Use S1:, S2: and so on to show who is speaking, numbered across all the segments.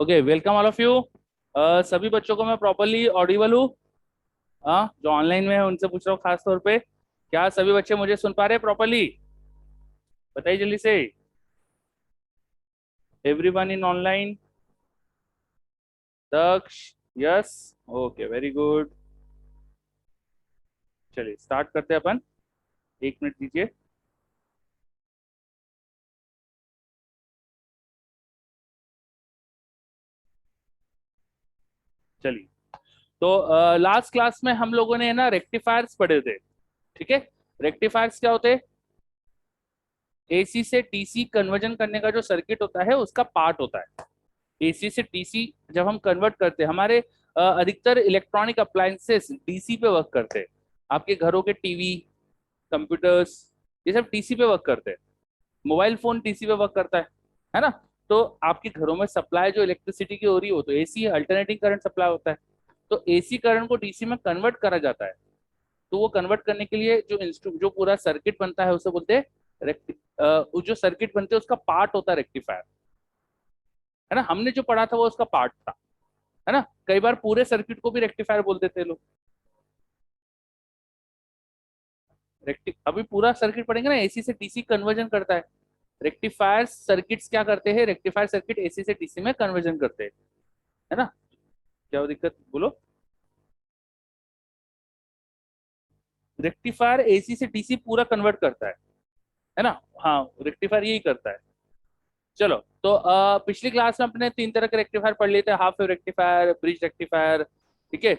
S1: Okay, welcome all of you. सभी बच्चों को मैं प्रॉपरली ऑडिबल हूँ? जो ऑनलाइन में है उनसे पूछ रहा हूँ खास तौर पे, क्या सभी बच्चे मुझे सुन पा रहे हैं प्रॉपरली? बताइए जल्दी से। Everyone in online? Daksh? Yes. Okay, very good. चलिए स्टार्ट करते हैं अपन। 1 मिनट दीजिए। चलिए, तो लास्ट क्लास में हम लोगों ने ना रेक्टिफायर्स पढ़े थे। ठीक है। रेक्टिफायर्स क्या होते हैं? एसी से डीसी कन्वर्जन करने का जो सर्किट होता है उसका पार्ट होता है। एसी से डीसी जब हम कन्वर्ट करते हैं, हमारे अधिकतर इलेक्ट्रॉनिक अप्लायंसेस डीसी पे वर्क करते हैं। आपके घरों के टीवी, कंप्यूटर्स, ये सब डीसी पे वर्क करते हैं। मोबाइल फोन डीसी पे वर्क करता है ना? तो आपके घरों में सप्लाई जो इलेक्ट्रिसिटी की हो रही हो तो एसी अल्टरनेटिंग करंट सप्लाई होता है। तो एसी करंट को डीसी में कन्वर्ट करा जाता है। तो वो कन्वर्ट करने के लिए जो पूरा सर्किट बनता है उसे बोलते हैं जो सर्किट बनते हैं उसका पार्ट होता है रेक्टिफायर। है ना? हमने जो पढ़ा था वो उसका पार्ट था। है ना? कई बार पूरे सर्किट को भी रेक्टिफायर बोल देते हैं लोग। रेक्टि अभी पूरा सर्किट पढ़ेंगे ना, एसी से डीसी कन्वर्जन करता है। रेक्टिफायर सर्किट्स क्या करते हैं? रेक्टिफायर सर्किट एसी से डीसी में कन्वर्जन करते हैं। है ना? क्या दिक्कत बोलो? रेक्टिफायर एसी से डीसी पूरा कन्वर्ट करता है ना? हाँ, रेक्टिफायर यही करता है। चलो, तो पिछली क्लास में अपने 3 तरह के रेक्टिफायर पढ़ लिए थे। Half wave rectifier, bridge rectifier, ठीक है,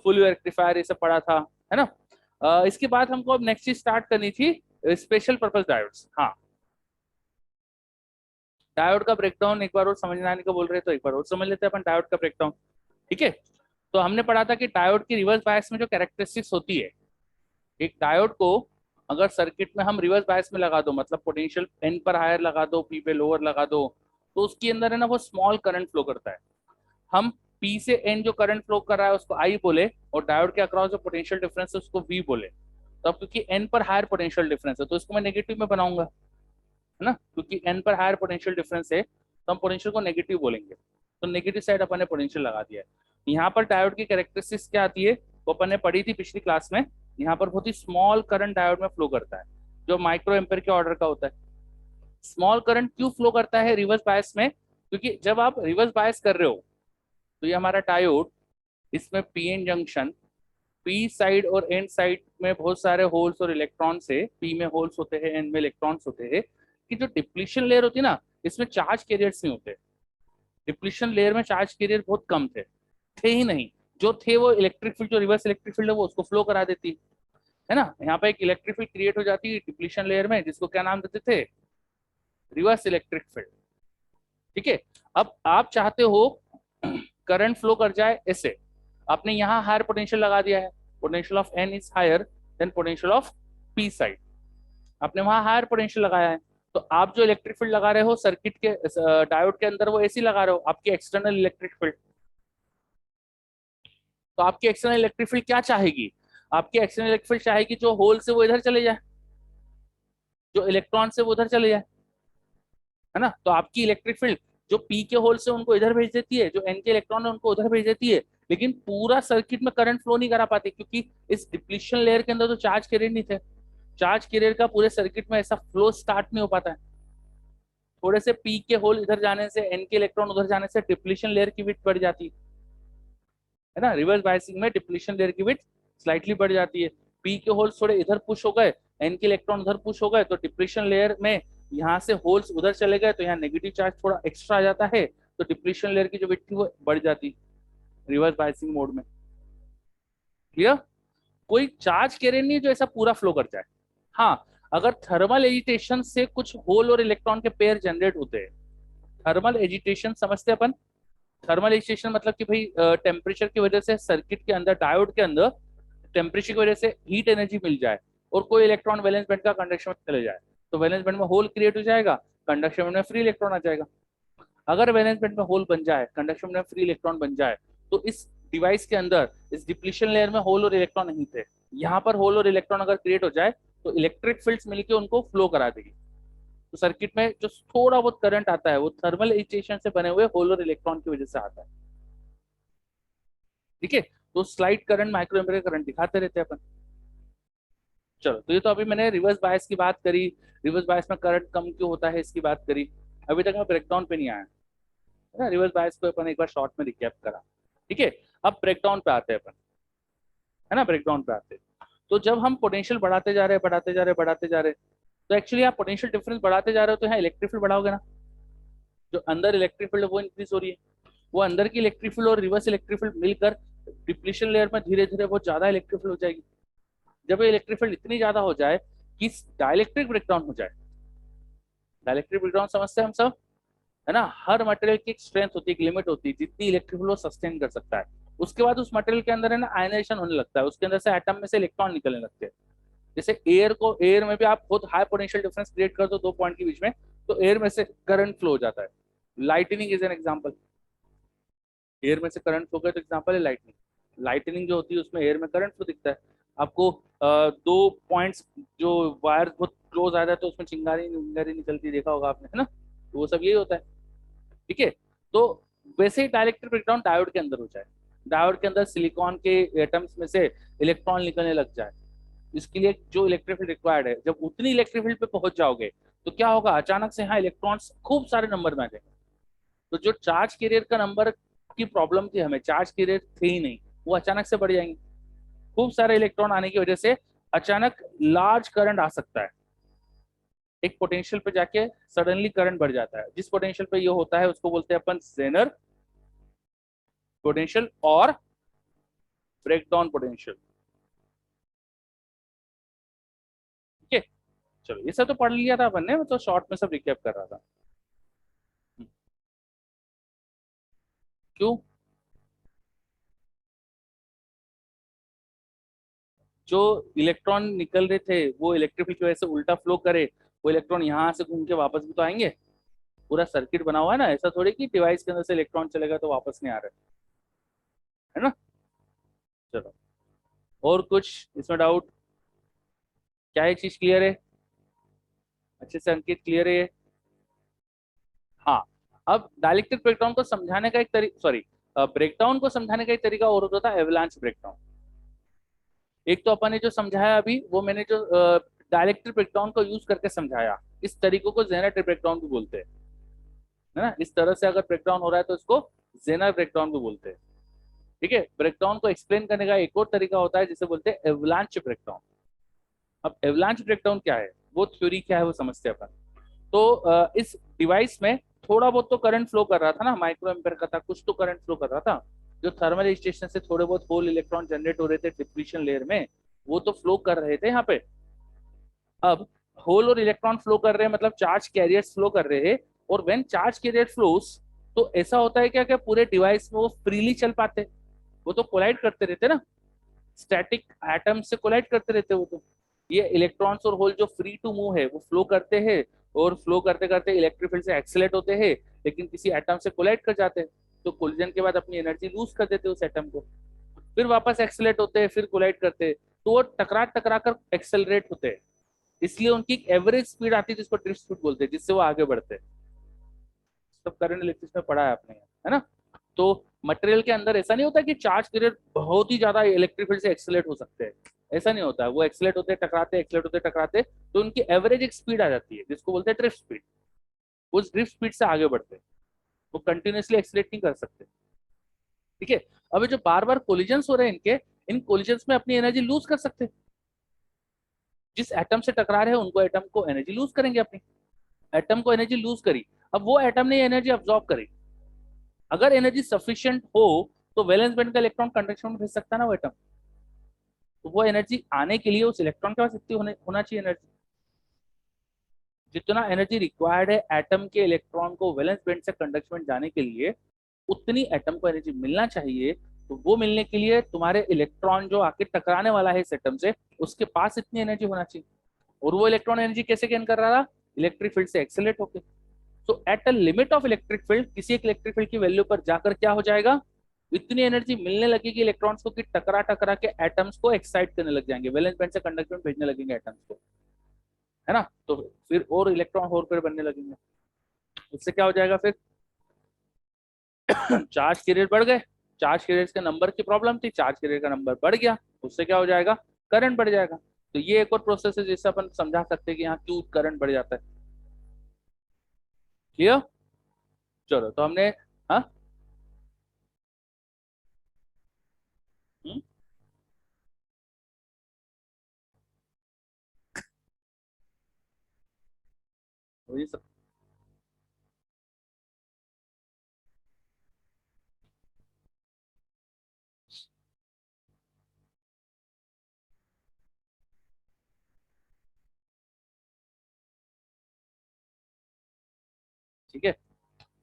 S1: फुल वेव रेक्टिफायर, ये सब पढ़ा था। है ना? इसके बाद हमको अब नेक्स्ट चीज स्टार्ट करनी थी, स्पेशल पर्पस डायोड्स। हाँ, डायोड का ब्रेकडाउन एक बार और समझने आने को बोल रहे हैं तो एक बार और समझ लेते हैं अपन डायोड का ब्रेकडाउन। ठीक है। तो हमने पढ़ा था कि डायोड की रिवर्स बायस में जो कैरेक्टरिस्टिक्स होती है, एक डायोड को अगर सर्किट में हम रिवर्स बायस में लगा दो, मतलब पोटेंशियल एन पर हायर लगा दो, पी पे लोअर लगा दो, तो उसके अंदर है ना वो स्मॉल करंट फ्लो करता है। हम पी से एन जो करंट फ्लो कर रहा है उसको आई बोले, और डायोड के अक्रॉस जो पोटेंशियल डिफरेंस है उसको वी बोले। तो अब क्योंकि एन पर हायर पोटेंशियल डिफरेंस है तो इसको मैं नेगेटिव में बनाऊंगा। है ना? क्योंकि एन पर हायर पोटेंशियल डिफरेंस है तो हम पोटेंशियल को नेगेटिव बोलेंगे। तो नेगेटिव साइड अपन ने पोटेंशियल लगा दिया है। यहाँ पर डायोड की कैरेक्टरिस्टिक्स क्या आती है वो अपन ने पढ़ी थी पिछली क्लास में। यहाँ पर बहुत ही स्मॉल करंट डायोड में फ्लो करता है, जो माइक्रो एम्पेयर के ऑर्डर का होता है। स्मॉल करंट क्यों फ्लो करता है रिवर्स बायस में? क्योंकि जब आप रिवर्स बायस कर रहे हो तो ये हमारा डायोड, इसमें पीएन जंक्शन, पी साइड और एन साइड में बहुत सारे होल्स और इलेक्ट्रॉन से, पी में होल्स होते हैं, एन में इलेक्ट्रॉन्स होते हैं, कि जो डिप्लीशन लेयर होती है ना, इसमें चार्ज कैरियर्स नहीं होते। डिप्लीशन लेयर में चार्ज कैरियर बहुत कम थे ही नहीं। जो थे वो इलेक्ट्रिक फील्ड, जो रिवर्स इलेक्ट्रिक फील्ड है वो उसको फ्लो करा देती है ना। यहाँ पे एक इलेक्ट्रिक फील्ड क्रिएट हो जाती है डिप्लीशन लेयर में, जिसको क्या नाम देते थे? Reverse electric field. ठीक है। अब आप चाहते हो करंट फ्लो कर जाए ऐसे, आपने यहाँ हायर पोटेंशियल लगा दिया है, potential of N is higher than potential of P side. आपने वहां हायर पोटेंशियल लगाया है, तो आप जो इलेक्ट्रिक फील्ड लगा रहे हो सर्किट के डायोड के अंदर वो ऐसी लगा रहे हो, आपकी एक्सटर्नल इलेक्ट्रिक फील्ड। तो आपकी एक्सटर्नल इलेक्ट्रिक फील्ड क्या चाहेगी? आपकी एक्सटर्नल इलेक्ट्रिक फील्ड चाहेगी जो होल से वो इधर चले जाए, जो इलेक्ट्रॉन से वो उधर चले जाए। है ना? तो आपकी इलेक्ट्रिक फील्ड जो पी के होल से उनको इधर भेज देती है, जो एन के इलेक्ट्रॉन है उनको उधर भेज देती है, लेकिन पूरा सर्किट में करंट फ्लो नहीं करा पाती, क्योंकि इस डिप्लीशन लेयर के अंदर तो चार्ज कैरियर नहीं थे। चार्ज कैरियर का पूरे सर्किट में ऐसा फ्लो स्टार्ट नहीं हो पाता है। थोड़े से पी के होल इधर जाने से, एन के इलेक्ट्रॉन उधर जाने से डिप्लीशन लेयर की विड्थ बढ़ जाती है ना। रिवर्स बायसिंग में डिप्लीशन लेयर की विड्थ स्लाइटली बढ़ जाती है। पी के होल्स थोड़े इधर पुश हो गए, एन के इलेक्ट्रॉन उधर पुश हो गए, तो डिप्लीशन लेयर में यहाँ से होल्स उधर चले गए तो यहाँ नेगेटिव चार्ज थोड़ा एक्स्ट्रा आ जाता है, तो डिप्लीशन लेयर की जो विड्थ थी वो बढ़ जाती रिवर्स बायसिंग मोड में। क्लियर? कोई चार्ज कैरियर नहीं है जो ऐसा पूरा फ्लो कर जाए। हाँ, अगर थर्मल एजिटेशन से कुछ होल और इलेक्ट्रॉन के पेयर जनरेट होते हैं। थर्मल एजिटेशन समझते हैं अपन? थर्मल एजिटेशन मतलब कि भाई टेम्परेचर की वजह से सर्किट के अंदर, डायोड के अंदर टेम्परेचर की वजह से हीट एनर्जी मिल जाए और कोई इलेक्ट्रॉन वैलेंस बैंड का कंडक्शन में चले जाए, तो वैलेंस बैंड में होल क्रिएट हो जाएगा, कंडक्शन बैंड में फ्री इलेक्ट्रॉन आ जाएगा। अगर वैलेंस बैंड में होल बन जाए, कंडक्शन बैंड में फ्री इलेक्ट्रॉन बन जाए, तो इस डिवाइस के अंदर, इस डिप्लीशन लेयर में होल और इलेक्ट्रॉन नहीं थे, यहाँ पर होल और इलेक्ट्रॉन अगर क्रिएट हो जाए तो इलेक्ट्रिक फील्ड्स मिलकर उनको फ्लो करा देगी। तो सर्किट में जो थोड़ा बहुत करंट आता है वो थर्मल एक्साइटेशन से बने हुए होल और इलेक्ट्रॉन की वजह से आता है। ठीक है, तो slide current, micro ampere current दिखाते रहते हैं अपन। चलो, तो ये तो अभी मैंने रिवर्स बायस की बात करी, रिवर्स बायस में करंट कम क्यों होता है इसकी बात करी। अभी तक मैं ब्रेकडाउन पे नहीं आया है ना, रिवर्स बायस को अपन एक बार शॉर्ट में रिकैप करा। ठीक है, अब ब्रेकडाउन पे आते हैं अपन, है ना, ब्रेकडाउन पे आते हैं। तो जब हम पोटेंशियल बढ़ाते जा रहे हैं, बढ़ाते जा रहे हैं, बढ़ाते जा रहे हैं, तो एक्चुअली आप पोटेंशियल डिफरेंस बढ़ाते जा रहे हो तो यहाँ इलेक्ट्रिक फील्ड बढ़ाओगे ना, जो अंदर इलेक्ट्रिक फील्ड वो इंक्रीज हो रही है, वो अंदर की इलेक्ट्रिक फील्ड और रिवर्स इलेक्ट्रिक फील्ड मिलकर डिप्लीशन लेयर में धीरे धीरे बहुत ज्यादा इलेक्ट्रिक फील्ड हो जाएगी। जब ये इलेक्ट्रिक फील्ड इतनी ज्यादा हो जाए कि डाइलेक्ट्रिक ब्रेकडाउन हो जाए, डाइलेक्ट्रिक ब्रेकडाउन समझते हैं हम सब, है ना, हर मटेरियल की एक स्ट्रेंथ होती है, एक लिमिट होती है जितनी इलेक्ट्रिक फील्ड वो सस्टेन कर सकता है। उसके बाद उस मटेरियल के अंदर है ना आयनाइजेशन होने लगता है, उसके अंदर से एटम में से इलेक्ट्रॉन निकलने लगते हैं। जैसे एयर में भी आप बहुत हाई पोटेंशियल डिफरेंस क्रिएट कर दो दो पॉइंट के बीच में, तो एयर में से करंट फ्लो हो जाता है। Lightning is an example, air में से करंट फ्लो का तो एग्जाम्पल है लाइटनिंग। लाइटनिंग जो होती है उसमें एयर में करंट फ्लो दिखता है आपको। दो पॉइंट्स जो वायर बहुत क्लोज आ जाए तो उसमें चिंगारी चिंगारी निकलती देखा होगा आपने, है ना, तो वो सब यही होता है। ठीक है, तो वैसे ही डाइलेक्ट्रिक ब्रेकडाउन डायोड के अंदर हो जाए, डायोड के अंदर सिलिकॉन के एटम्स में से इलेक्ट्रॉन निकलने लग जाए, इसके लिए जो इलेक्ट्रिक फील्ड रिक्वायर्ड है, जब उतनी इलेक्ट्रिक फील्ड पे पहुंच जाओगे तो क्या होगा, अचानक से यहाँ इलेक्ट्रॉन्स खूब सारे नंबर में आ जाएंगे। तो जो चार्ज कैरियर का नंबर की प्रॉब्लम थी हमें, चार्ज कैरियर थे ही नहीं, वो अचानक से बढ़ जाएंगे। खूब सारे इलेक्ट्रॉन आने की वजह से अचानक लार्ज करंट आ सकता है, एक पोटेंशियल पे जाके सडनली करंट बढ़ जाता है। जिस पोटेंशियल पे ये होता है उसको बोलते हैं अपन जेनर पोटेंशियल और ब्रेकडाउन पोटेंशियल। ठीक है, चलो ये सब तो पढ़ लिया था अपन ने, तो शॉर्ट में सब रिकैप कर रहा था। क्यों, जो इलेक्ट्रॉन निकल रहे थे वो इलेक्ट्रिक फील्ड की वजह से उल्टा फ्लो करे, वो इलेक्ट्रॉन यहाँ से घूम के वापस भी तो आएंगे। पूरा सर्किट बना हुआ है ना, ऐसा थोड़ी कि डिवाइस के अंदर से इलेक्ट्रॉन चलेगा तो वापस नहीं आ रहा है ना। चलो, और कुछ इसमें डाउट, क्या एक चीज क्लियर है, अच्छे से अंकित क्लियर है ये? हाँ, अब डाइलेक्ट्रिक ब्रेकडाउन को समझाने का एक तरीका, सॉरी, ब्रेकडाउन को समझाने का एक तरीका और होता था एवलांच ब्रेकडाउन। एक तो अपन ने जो समझाया अभी वो मैंने जो डायलेक्ट्रिक ब्रेकडाउन को यूज करके समझाया, इस तरीकों को जेनर ब्रेकडाउन भी बोलते हैं, है ना। इस तरह से अगर ब्रेकडाउन हो रहा है तो इसको जेनर ब्रेकडाउन भी बोलते हैं। ठीक है, ब्रेकडाउन को एक्सप्लेन करने का एक और तरीका होता है जिसे बोलते हैं एवलांच ब्रेकडाउन। अब एवलांच ब्रेकडाउन क्या है, वो थ्योरी क्या है वो समझते हैं अपन। तो इस डिवाइस में थोड़ा बहुत तो करंट फ्लो कर रहा था ना, माइक्रो एम्पेयर का था, कुछ तो करंट फ्लो कर रहा था। जो थर्मल स्टेशन से थोड़े बहुत होल इलेक्ट्रॉन जनरेट हो रहे थे डिप्लीशन लेयर में, वो तो फ्लो कर रहे थे यहाँ पे। अब होल और इलेक्ट्रॉन फ्लो कर रहे हैं मतलब चार्ज कैरियर्स फ्लो कर रहे हैं, और व्हेन चार्ज कैरियर फ्लोस तो ऐसा होता है क्या क्या पूरे डिवाइस में वो फ्रीली चल पाते, वो तो कोलाइड करते रहते ना, स्टैटिक एटम से कोलाइड करते रहते वो तो। ये इलेक्ट्रॉन्स और होल जो फ्री टू मूव है वो फ्लो करते हैं, और फ्लो करते करते इलेक्ट्रिक फील्ड से एक्सेलेट होते हैं, लेकिन किसी एटम से कोलाइड कर जाते हैं, तो कोलिजन के बाद अपनी एनर्जी लूज कर देते हैं उस एटम को, फिर वापस एक्सेलेट होते हैं, फिर कोलाइड करते हैं, तो वो टकरा टकरा कर एक्सेलरेट होते हैं। इसलिए उनकी एक एवरेज स्पीड आती है जिसको ड्रिफ्ट स्पीड बोलते हैं, जिससे वो आगे बढ़ते हैं। सब करंट इलेक्ट्रिक में पढ़ा है आपने, है ना। तो मटेरियल के अंदर ऐसा नहीं होता कि चार्ज कैरियर बहुत ही ज्यादा इलेक्ट्रिक फील्ड से एक्सेलेट हो सकते हैं, ऐसा नहीं होता है। वो एक्सेलेट होते टकराते, एक्सेलेट होते टकराते, तो उनकी एवरेज एक स्पीड आ जाती है जिसको बोलते हैं ड्रिफ्ट स्पीड। उस ड्रिफ्ट स्पीड से आगे बढ़ते हैं, वो कंटिन्यूसली एक्सेलेट नहीं कर सकते। ठीक है, अब जो बार बार कोलिजन्स हो रहे हैं इनके, इन कोलिजन्स में अपनी एनर्जी लूज कर सकते हैं। जिस एटम से टकरा रहे हैं उनको एटम को एनर्जी लूज करेंगे अपनी, एटम को एनर्जी लूज करी, अब वो एटम ने एनर्जी अब्सॉर्ब करी। अगर एनर्जी सफिशिएंट हो तो वैलेंस बैंड का इलेक्ट्रॉन कंडक्शन में भेज सकता है ना वो एटम, तो वो एनर्जी आने के लिए उस इलेक्ट्रॉन के पास इतनी होना चाहिए एनर्जी, जितना एनर्जी रिक्वायर्ड है एटम के इलेक्ट्रॉन को वैलेंस बैंड से कंडक्शन में जाने के लिए, उतनी एटम को एनर्जी मिलना चाहिए। तो वो मिलने के लिए तुम्हारे इलेक्ट्रॉन जो आके टकराने वाला है इस एटम से, उसके पास इतनी एनर्जी होना चाहिए। और वो इलेक्ट्रॉन एनर्जी कैसे गेन कर रहा था, इलेक्ट्रिक फील्ड से एक्सेलरेट होकर। तो at a limit of electric field, किसी एक इलेक्ट्रिक फील्ड की वैल्यू पर जाकर क्या हो जाएगा, इतनी एनर्जी मिलने लगेगी इलेक्ट्रॉन्स को कि टकरा टकरा के एटम्स को एक्साइट करने लग जाएंगे, वैलेंस बैंड से कंडक्शन भेजने लगेंगे एटम्स को, है ना। तो फिर और इलेक्ट्रॉन होल पेयर बनने लगेंगे, उससे क्या हो जाएगा फिर चार्ज कैरियर बढ़ गए, चार्ज कैरियर के नंबर की प्रॉब्लम थी, चार्ज कैरियर का नंबर बढ़ गया, उससे क्या हो जाएगा करंट बढ़ जाएगा। तो ये एक और प्रोसेस है जिससे अपन समझा सकते हैं कि यहाँ क्यों करंट बढ़ जाता है। क्लियर? चलो तो हमने, हाँ, हम्म, वही सब। ठीक है,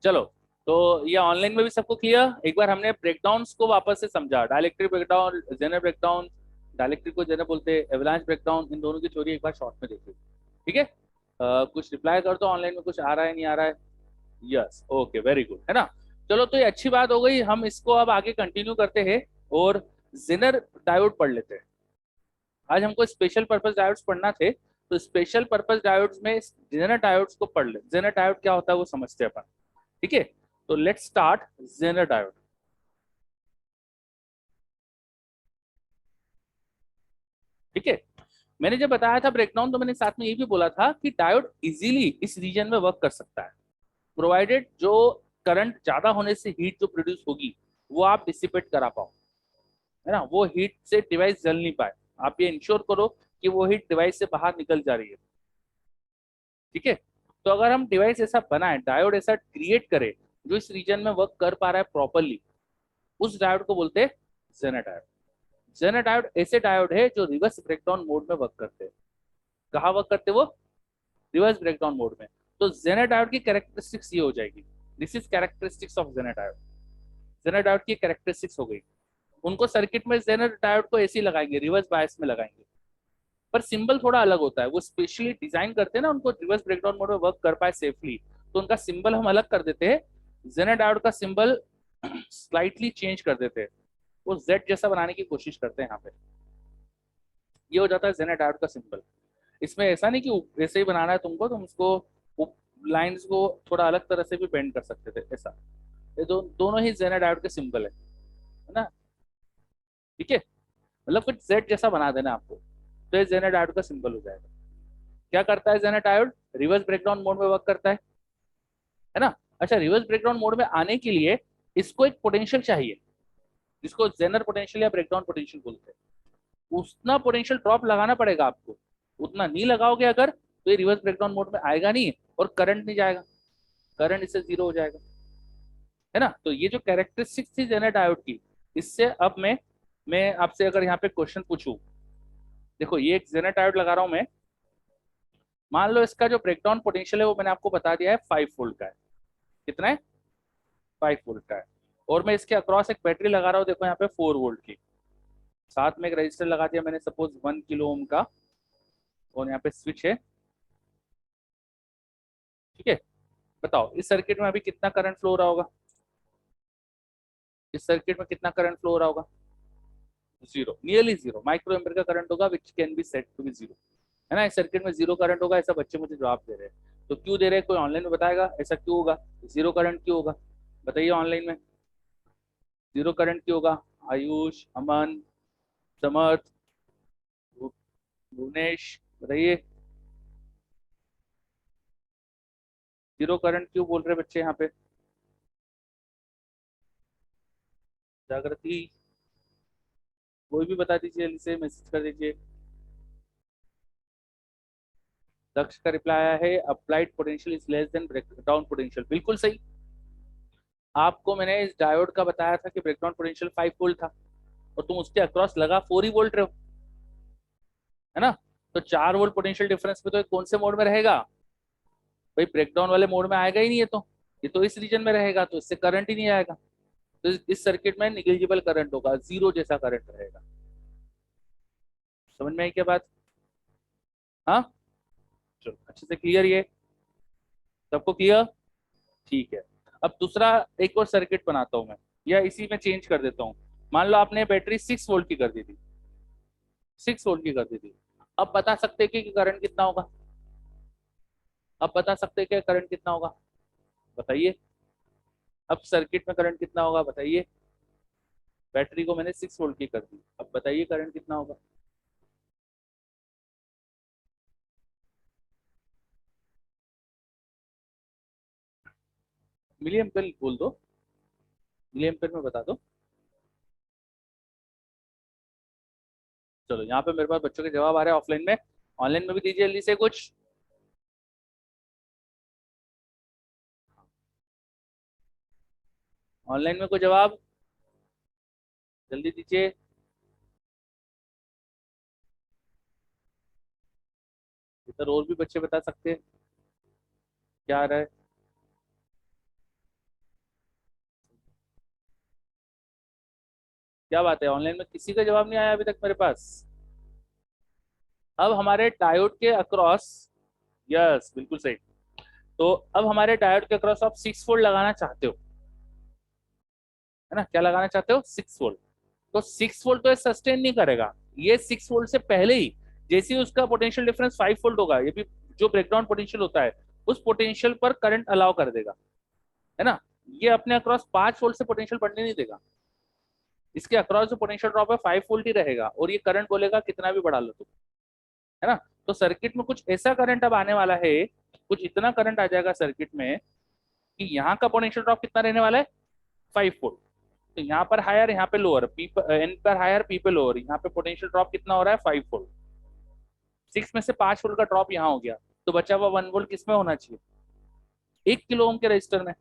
S1: चलो। तो ये ऑनलाइन में भी सबको क्लियर, एक बार हमने ब्रेकडाउन्स को वापस से समझा, dielectric breakdown, Zener breakdown, dielectric को जेनर बोलते हैं, एवलांच ब्रेकडाउन, इन दोनों की थ्योरी एक बार शॉर्ट में देखिए। ठीक है, कुछ रिप्लाई कर दो ऑनलाइन में, कुछ आ रहा है नहीं आ रहा है। यस, ओके, वेरी गुड, है ना। चलो तो ये अच्छी बात हो गई, हम इसको अब आगे कंटिन्यू करते हैं और जेनर डायोड पढ़ लेते हैं। आज हमको स्पेशल पर्पस डायोड्स पढ़ना थे, तो स्पेशल पर्पस डायोड्स में जेनर डायोड्स को पढ़ ले। जेनर डायोड क्या होता है वो समझते हैं अपन। ठीक है, तो लेट्स स्टार्ट जेनर डायोड। ठीक है, मैंने जब बताया था ब्रेकडाउन तो मैंने साथ में ये भी बोला था कि डायोड इजीली इस रीजन में वर्क कर सकता है, प्रोवाइडेड जो करंट ज्यादा होने से हीट जो प्रोड्यूस होगी वो आप डिसिपेट करा पाओ, है ना, वो हीट से डिवाइस जल नहीं पाए। आप ये इंश्योर करो कि वो हीट डिवाइस से बाहर निकल जा रही है। ठीक है, तो अगर हम डिवाइस ऐसा बनाए, डायोड ऐसा क्रिएट करे जो इस रीजन में वर्क कर पा रहा है प्रॉपरली, उस डायोड को बोलते हैं जेनर डायोड। जेनर डायोड ऐसे डायोड है जो रिवर्स ब्रेकडाउन मोड में वर्क करते हैं। कहाँ वर्क करते हैं वो? रिवर्स ब्रेकडाउन मोड में। तो जेनर डायोड की कैरेक्टरिस्टिक्स ये हो जाएगी, this is characteristics of Zener diode. Zener diode की कैरेक्टरिस्टिक्स हो गई। उनको सर्किट में जेनर डायोड को ऐसे ही लगाएंगे, रिवर्स बायस में लगाएंगे, पर सिंबल थोड़ा अलग होता है। वो स्पेशली डिजाइन करते हैं ना उनको रिवर्स ब्रेकडाउन मोड में वर्क कर पाए सेफली, तो उनका सिंबल हम अलग कर देते हैं। जेनर डायोड का सिंबल स्लाइटली चेंज कर देते हैं, वो जेड जैसा बनाने की कोशिश करते हैं यहाँ पे। ये हो जाता है जेनर डायोड का सिंबल। इसमें ऐसा नहीं कि ऐसे ही बनाना है तुमको, तुम उसको लाइंस को थोड़ा अलग तरह से भी बेंड कर सकते थे ऐसा। ये दोनों ही जेनर डायोड के सिंबल है ना। ठीक है, मतलब कुछ जेड जैसा बना देना आपको, तो ये जेनर डायोड का सिंबल हो जाएगा। क्या करता है Zener diode? Reverse breakdown mode में वर्क करता है ना। अच्छा, रिवर्स ब्रेकडाउन मोड में आने के लिए इसको एक पोटेंशियल चाहिए, जिसको जेनर पोटेंशियल या ब्रेकडाउन पोटेंशियल बोलते हैं। उतना पोटेंशियल ड्रॉप लगाना पड़ेगा आपको, उतना नहीं लगाओगे अगर तो ये रिवर्स ब्रेकडाउन मोड में आएगा नहीं और करंट नहीं जाएगा, करंट इससे जीरो हो जाएगा, है ना। तो ये जो कैरेक्टरिस्टिक्स थी जेनर डायोड की, इससे अब मैं आपसे अगर यहाँ पे क्वेश्चन पूछूं, देखो ये एक जेनर डायोड लगा रहा हूं मैं, मान लो इसका जो ब्रेकडाउन पोटेंशियल है वो मैंने आपको बता दिया है 5 वोल्ट का है। कितना है? 5 वोल्ट का है। और मैं इसके अक्रॉस एक बैटरी लगा रहा हूँ, देखो यहाँ पे 4 वोल्ट की, साथ में एक रजिस्टर लगा दिया मैंने सपोज 1 किलो ओम का, और यहाँ पे स्विच है। ठीक है, बताओ इस सर्किट में अभी कितना करंट फ्लो हो रहा होगा? इस सर्किट में कितना करंट फ्लो हो रहा होगा? Zero, nearly zero micro ampere का करंट होगा, which can be set to be zero, है ना। इस सर्किट में जीरो करंट होगा, ऐसा बच्चे मुझे जवाब दे रहे हैं। तो क्यों दे रहे हैं, कोई ऑनलाइन में बताएगा ऐसा क्यों होगा, जीरो करंट क्यों होगा? बताइए ऑनलाइन में, जीरो करंट क्यों होगा? आयुष, अमन, समर्थ, भुवनेश, बताइए जीरो करंट क्यों बोल रहे बच्चे यहाँ पे? जागृति, कोई भी बता दीजिए, जल्दी से मैसेज कर दीजिए। दक्ष का रिप्लाई आया है applied potential is less than breakdown potential, बिल्कुल सही। आपको मैंने इस डायोड का बताया था कि ब्रेकडाउन पोटेंशियल 5 वोल्ट था, और तुम उसके अक्रॉस लगा 4 ही वोल्ट रहे हो, है ना। तो 4 वोल्ट पोटेंशियल डिफरेंस में तो ये कौन से मोड में रहेगा भाई? ब्रेकडाउन वाले मोड में आएगा ही नहीं, ये तो इस रीजन में रहेगा, तो इससे करंट ही नहीं आएगा। तो इस सर्किट में निगेजिबल करंट होगा, जीरो जैसा करंट रहेगा। समझ में आई क्या बात? हाँ, चलो अच्छे से क्लियर ये, सबको क्लियर? ठीक है, अब दूसरा एक और सर्किट बनाता हूं मैं, या इसी में चेंज कर देता हूँ। मान लो आपने बैटरी 6 वोल्ट की कर दी थी, 6 वोल्ट की कर दी थी। अब बता सकते हैं कि करंट कितना होगा? अब बता सकते हैं क्या करंट कितना होगा, बताइए। अब सर्किट में करंट कितना होगा बताइए। बैटरी को मैंने 6 वोल्ट की कर दी, अब बताइए करंट कितना होगा। मिली एम्पेयर बोल दो, मिली एम्पेयर में बता दो। चलो यहाँ पे मेरे पास बच्चों के जवाब आ रहे हैं ऑफलाइन में, ऑनलाइन में भी दीजिए जल्दी से कुछ। ऑनलाइन में कोई जवाब जल्दी दीजिए। इधर और भी बच्चे बता सकते हैं क्या आ रहा है। क्या बात है, ऑनलाइन में किसी का जवाब नहीं आया अभी तक मेरे पास। अब हमारे डायोड के अक्रॉस, यस बिल्कुल सही। तो अब हमारे डायोड के अक्रॉस आप 6 वोल्ट लगाना चाहते हो, है ना, क्या लगाना चाहते हो 6 वोल्ट। तो 6 वोल्ट तो ये सस्टेन नहीं करेगा, ये 6 वोल्ट से पहले ही जैसे ही उसका पोटेंशियल डिफरेंस 5 वोल्ट होगा, ये भी जो ब्रेकडाउन पोटेंशियल होता है उस पोटेंशियल पर करंट अलाउ कर देगा, है ना। ये अपने अक्रॉस 5 वोल्ट से पोटेंशियल बढ़ने नहीं देगा, इसके अक्रॉस जो पोटेंशियल ड्रॉप है 5 वोल्ट ही रहेगा, और ये करंट बोलेगा कितना भी बढ़ा लो तुम, है ना। तो सर्किट में कुछ ऐसा करंट अब आने वाला है, कुछ इतना करंट आ जाएगा सर्किट में कि यहाँ का पोटेंशियल ड्रॉप कितना रहने वाला है 5 वोल्ट। तो यहाँ पर हायर, यहाँ पे लोअर, पी पर एन पर हायर, पी पे लोअर, यहाँ पे पोटेंशियल ड्रॉप कितना हो रहा है 5 वोल्ट। 6 में से 5 वोल्ट का ड्रॉप यहाँ हो गया, तो बचा हुआ 1 वोल्ट किसमें होना चाहिए, 1 किलो ओम के रजिस्टर में।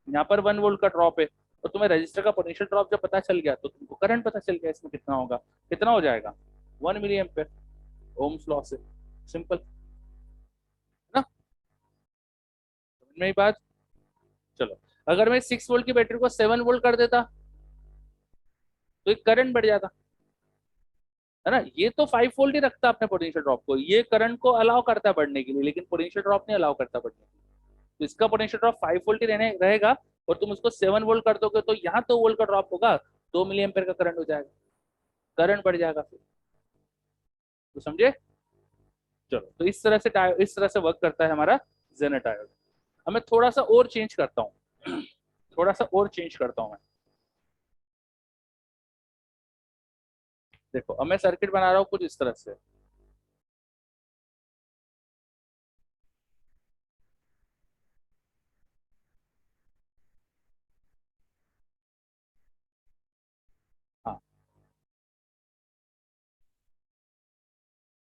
S1: यहाँ पर 1 वोल्ट का ड्रॉप है, तो तुम्हें रजिस्टर का पोटेंशियल ड्रॉप जब पता चल गया तो तुमको करंट पता चल गया इसमें कितना होगा, कितना हो जाएगा 1 मिली एम्पेयर, ओम्स लॉ से, सिंपल ना, समझ में ही बात। चलो, अगर मैं 6 वोल्ट की बैटरी को 7 वोल्ट कर देता तो एक करंट बढ़ जाता, है ना। ये तो 5 वोल्ट ही रखता अपने पोटेंशियल ड्रॉप को, ये करंट को अलाउ करता है बढ़ने के लिए, लेकिन पोटेंशियल ड्रॉप नहीं अलाउ करता बढ़ने के लिए। तो इसका पोटेंशियल ड्रॉप 5 वोल्ट ही रहने रहेगा, और तुम उसको 7 वोल्ट कर दोगे तो यहाँ 2 वोल्ट का ड्रॉप होगा, 2 मिली एम्पेयर का करंट हो जाएगा, करंट बढ़ जाएगा फिर, तो समझे। चलो, तो इस तरह से वर्क करता है हमारा जेनर डायोड। अब मैं थोड़ा सा और चेंज करता हूँ, थोड़ा सा और चेंज करता हूँ मैं। देखो, अब मैं सर्किट बना रहा हूँ कुछ इस तरह से। हाँ,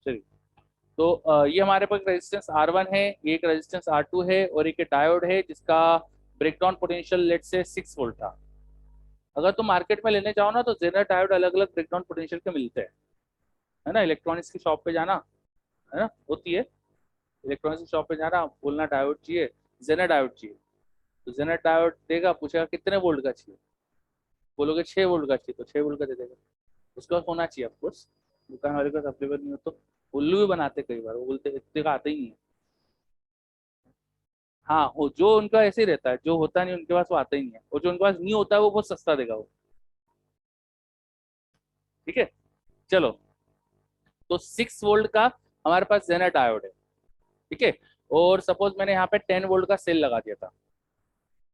S1: चलिए। तो ये हमारे पास रेजिस्टेंस R1 है, एक रेजिस्टेंस R2 है, और एक डायोड है जिसका ब्रेकडाउन पोटेंशियल लेट से 6 वोल्ट था। अगर तुम मार्केट में लेने जाओ ना तो जेनर डायोड अलग अलग ब्रेकडाउन पोटेंशियल के मिलते हैं, है ना। इलेक्ट्रॉनिक्स की शॉप पे जाना, है ना, होती है, इलेक्ट्रॉनिक्स की शॉप पे जाना, बोलना डायोड चाहिए, जेनर डायोड चाहिए। तो जेनर डायोड देगा, पूछेगा कितने वोल्ट का चाहिए, बोलोगे 6 वोल्ट का चाहिए तो 6 वोल्ट का दे देगा। उसके पास होना चाहिए ऑफकोर्स, दुकान वाले का अवेलेबल नहीं हो तो उल्लू भी बनाते कई बार, वो बोलते इतने का आता ही नहीं है। हाँ, वो जो उनका ऐसे ही रहता है, जो होता नहीं उनके पास वो आता ही नहीं है, और जो उनके पास नहीं होता है वो बहुत सस्ता देगा वो। ठीक है, चलो। तो 6 वोल्ट का हमारे पास जेनर डायोड है, ठीक है। और सपोज मैंने यहाँ पे 10 वोल्ट का सेल लगा दिया था,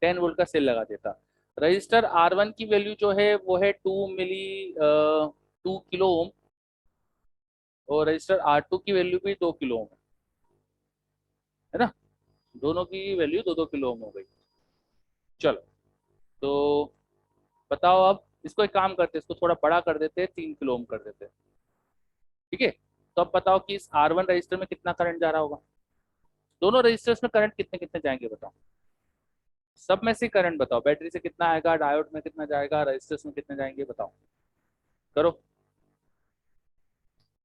S1: 10 वोल्ट का सेल लगा दिया था। रजिस्टर R1 की वैल्यू जो है वो है 2 किलो ओम, और रजिस्टर R2 की वैल्यू भी 2 किलो ओम, है ना। दोनों की वैल्यू 2 2 किलो ओम हो गई। चलो, तो बताओ, अब इसको एक काम करते हैं, इसको थोड़ा बड़ा कर देते हैं, 3 किलो ओम कर देते हैं, ठीक है। तो अब बताओ कि इस R1 रजिस्टर में कितना करंट जा रहा होगा, दोनों रजिस्टर्स में करंट कितने कितने जाएंगे बताओ। सब में से करंट बताओ, बैटरी से कितना आएगा, डायोड में कितना जाएगा, रजिस्टर्स में कितने जाएंगे, बताओ, करो।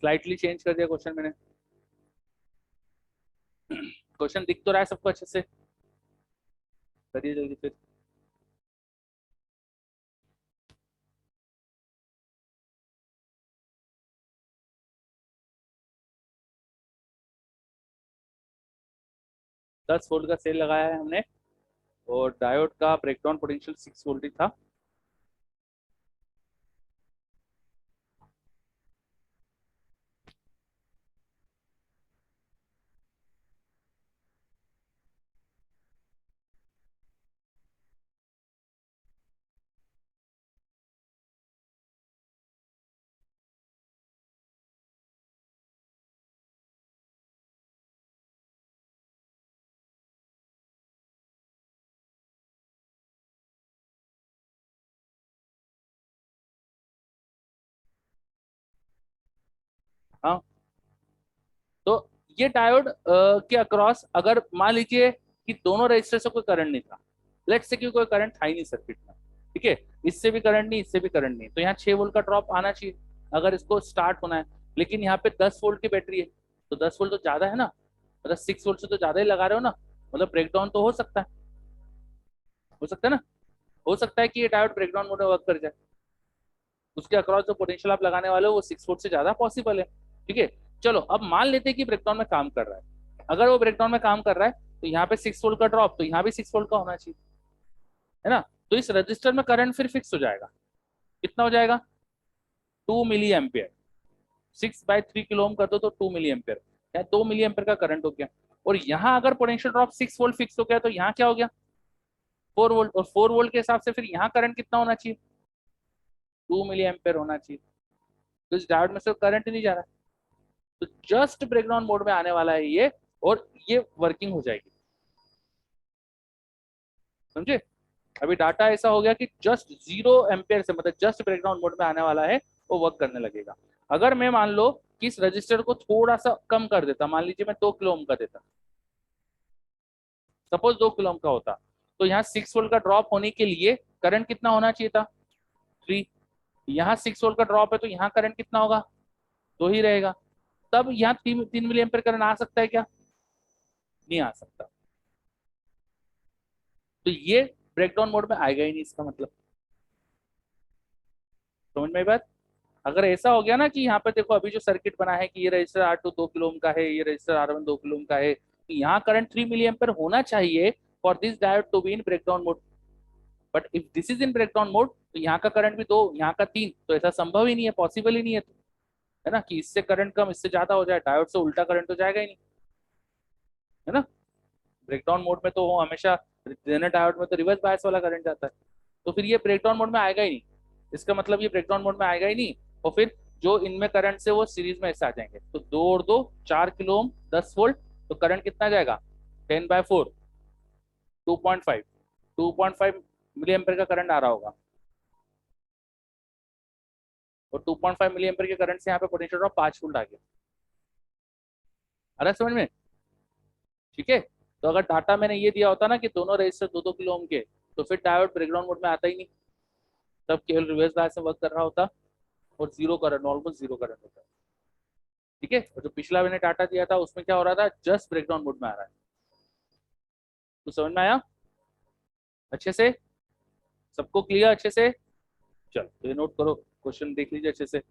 S1: स्लाइटली चेंज कर दिया क्वेश्चन मैंने, क्वेश्चन दिख तो रहा है सबको अच्छे से, करिए जल्दी फिर। 10 वोल्ट का सेल लगाया है हमने, और डायोड का ब्रेकडाउन पोटेंशियल 6 वोल्ट ही था। हाँ, तो ये डायोड के अक्रॉस अगर मान लीजिए कि दोनों रजिस्टर से कोई करंट नहीं था, लेट्स से कि कोई करंट था ही नहीं सर्किट में, ठीक है, इससे भी करंट नहीं, इससे भी करंट नहीं, तो यहाँ 6 वोल्ट का ड्रॉप आना चाहिए अगर इसको स्टार्ट होना है। लेकिन यहाँ पे 10 वोल्ट की बैटरी है, तो 10 वोल्ट तो ज्यादा है ना, मतलब 6 वोल्ट से तो ज्यादा ही लगा रहे हो ना, मतलब ब्रेकडाउन तो हो सकता है, हो सकता है ना, हो सकता है कि ये डायोड ब्रेकडाउन मोड में वर्क कर जाए, उसके अक्रॉस जो पोटेंशियल आप लगाने वाले हो वो 6 वोल्ट से ज्यादा पॉसिबल है। ठीक है, चलो अब मान लेते हैं कि ब्रेकडाउन में काम कर रहा है, अगर वो ब्रेकडाउन में काम कर रहा है तो यहाँ पे 6 वोल्ट का ड्रॉप, तो यहाँ भी 6 वोल्ट का होना चाहिए, है ना, तो इस रजिस्टर में करंट फिर फिक्स हो जाएगा, कितना हो जाएगा, 2 मिली एम्पियर, 6/3 किलो ओम कर दो तो 2 मिली एम्पियर, या 2 मिली एम्पियर का करंट हो गया। और यहाँ अगर पोटेंशियल ड्रॉप 6 वोल्ट फिक्स हो गया तो यहाँ क्या हो गया, 4 वोल्ट, और 4 वोल्ट के हिसाब से फिर यहाँ करंट कितना होना चाहिए, 2 मिली एम्पियर होना चाहिए, तो इस डायोड में से करंट नहीं जा रहा, तो जस्ट ब्रेकडाउन मोड में आने वाला है ये, और ये वर्किंग हो जाएगी, समझे। अभी डाटा ऐसा हो गया कि जस्ट 0 एम्पियर से, मतलब जस्ट ब्रेकडाउन मोड में आने वाला है, वो वर्क करने लगेगा। अगर मैं मान लो कि इस रजिस्टर को थोड़ा सा कम कर देता, मान लीजिए मैं 2 किलो ओम का देता, सपोज 2 किलो ओम का होता, तो यहाँ 6 वोल्ट का ड्रॉप होने के लिए करंट कितना होना चाहिए था, 3, यहाँ 6 वोल्ट का ड्रॉप है तो यहाँ करंट कितना होगा, 2 ही रहेगा, तब यहाँ 3 मिली एम्पियर करंट आ सकता है क्या, नहीं आ सकता, तो ये ब्रेकडाउन मोड में आएगा ही नहीं, इसका मतलब, समझ में आई बात। अगर ऐसा हो गया ना कि यहाँ पे देखो अभी जो सर्किट बना है कि ये रजिस्टर R2 2 किलो ओम का है, ये रजिस्टर R1 2 किलो ओम का है, तो यहाँ करंट 3 मिली एम्पियर होना चाहिए for this diode to be in breakdown mode, but if this is in breakdown mode तो यहाँ का करंट भी 2, यहाँ का 3, तो ऐसा संभव ही नहीं है, पॉसिबल ही नहीं है, है ना, कि इससे करंट कम इससे ज्यादा हो जाए, डायोड से उल्टा करंट तो जाएगा ही नहीं, है ना। ब्रेकडाउन मोड में तो वो हमेशा, जेनर डायोड में तो रिवर्स बायस वाला करंट जाता है, तो फिर ये ब्रेकडाउन मोड में आएगा ही नहीं, इसका मतलब ये ब्रेकडाउन मोड में आएगा ही नहीं, और फिर जो इनमें करंट से वो सीरीज में ऐसे आ जाएंगे, तो 2 और 2 4 किलो ओम 10 वोल्ट, तो करंट कितना जाएगा, 10/4, 2.5, 2.5 मिली एम्पियर का करंट आ रहा होगा, और 2.5 मिली एम्पियर के करंट से यहाँ पे पोटेंशियल ड्रॉप 5 वोल्ट आ गया, आ रहा है समझ में, ठीक है। तो अगर डाटा मैंने ये दिया होता ना कि दोनों रजिस्टर 2 2 किलो ओम के, तो फिर डायोड ब्रेकडाउन मोड में आता ही नहीं, तब केवल रिवर्स बायस में वर्क कर रहा होता, और zero current, almost zero current होता है, ठीक है। और जो पिछला मैंने डाटा दिया था उसमें क्या हो रहा था, जस्ट ब्रेकडाउन मोड में आ रहा है, तो समझ में आया अच्छे से, सबको क्लियर अच्छे से, चलो तो ये नोट करो, क्वेश्चन देख लीजिए अच्छे से,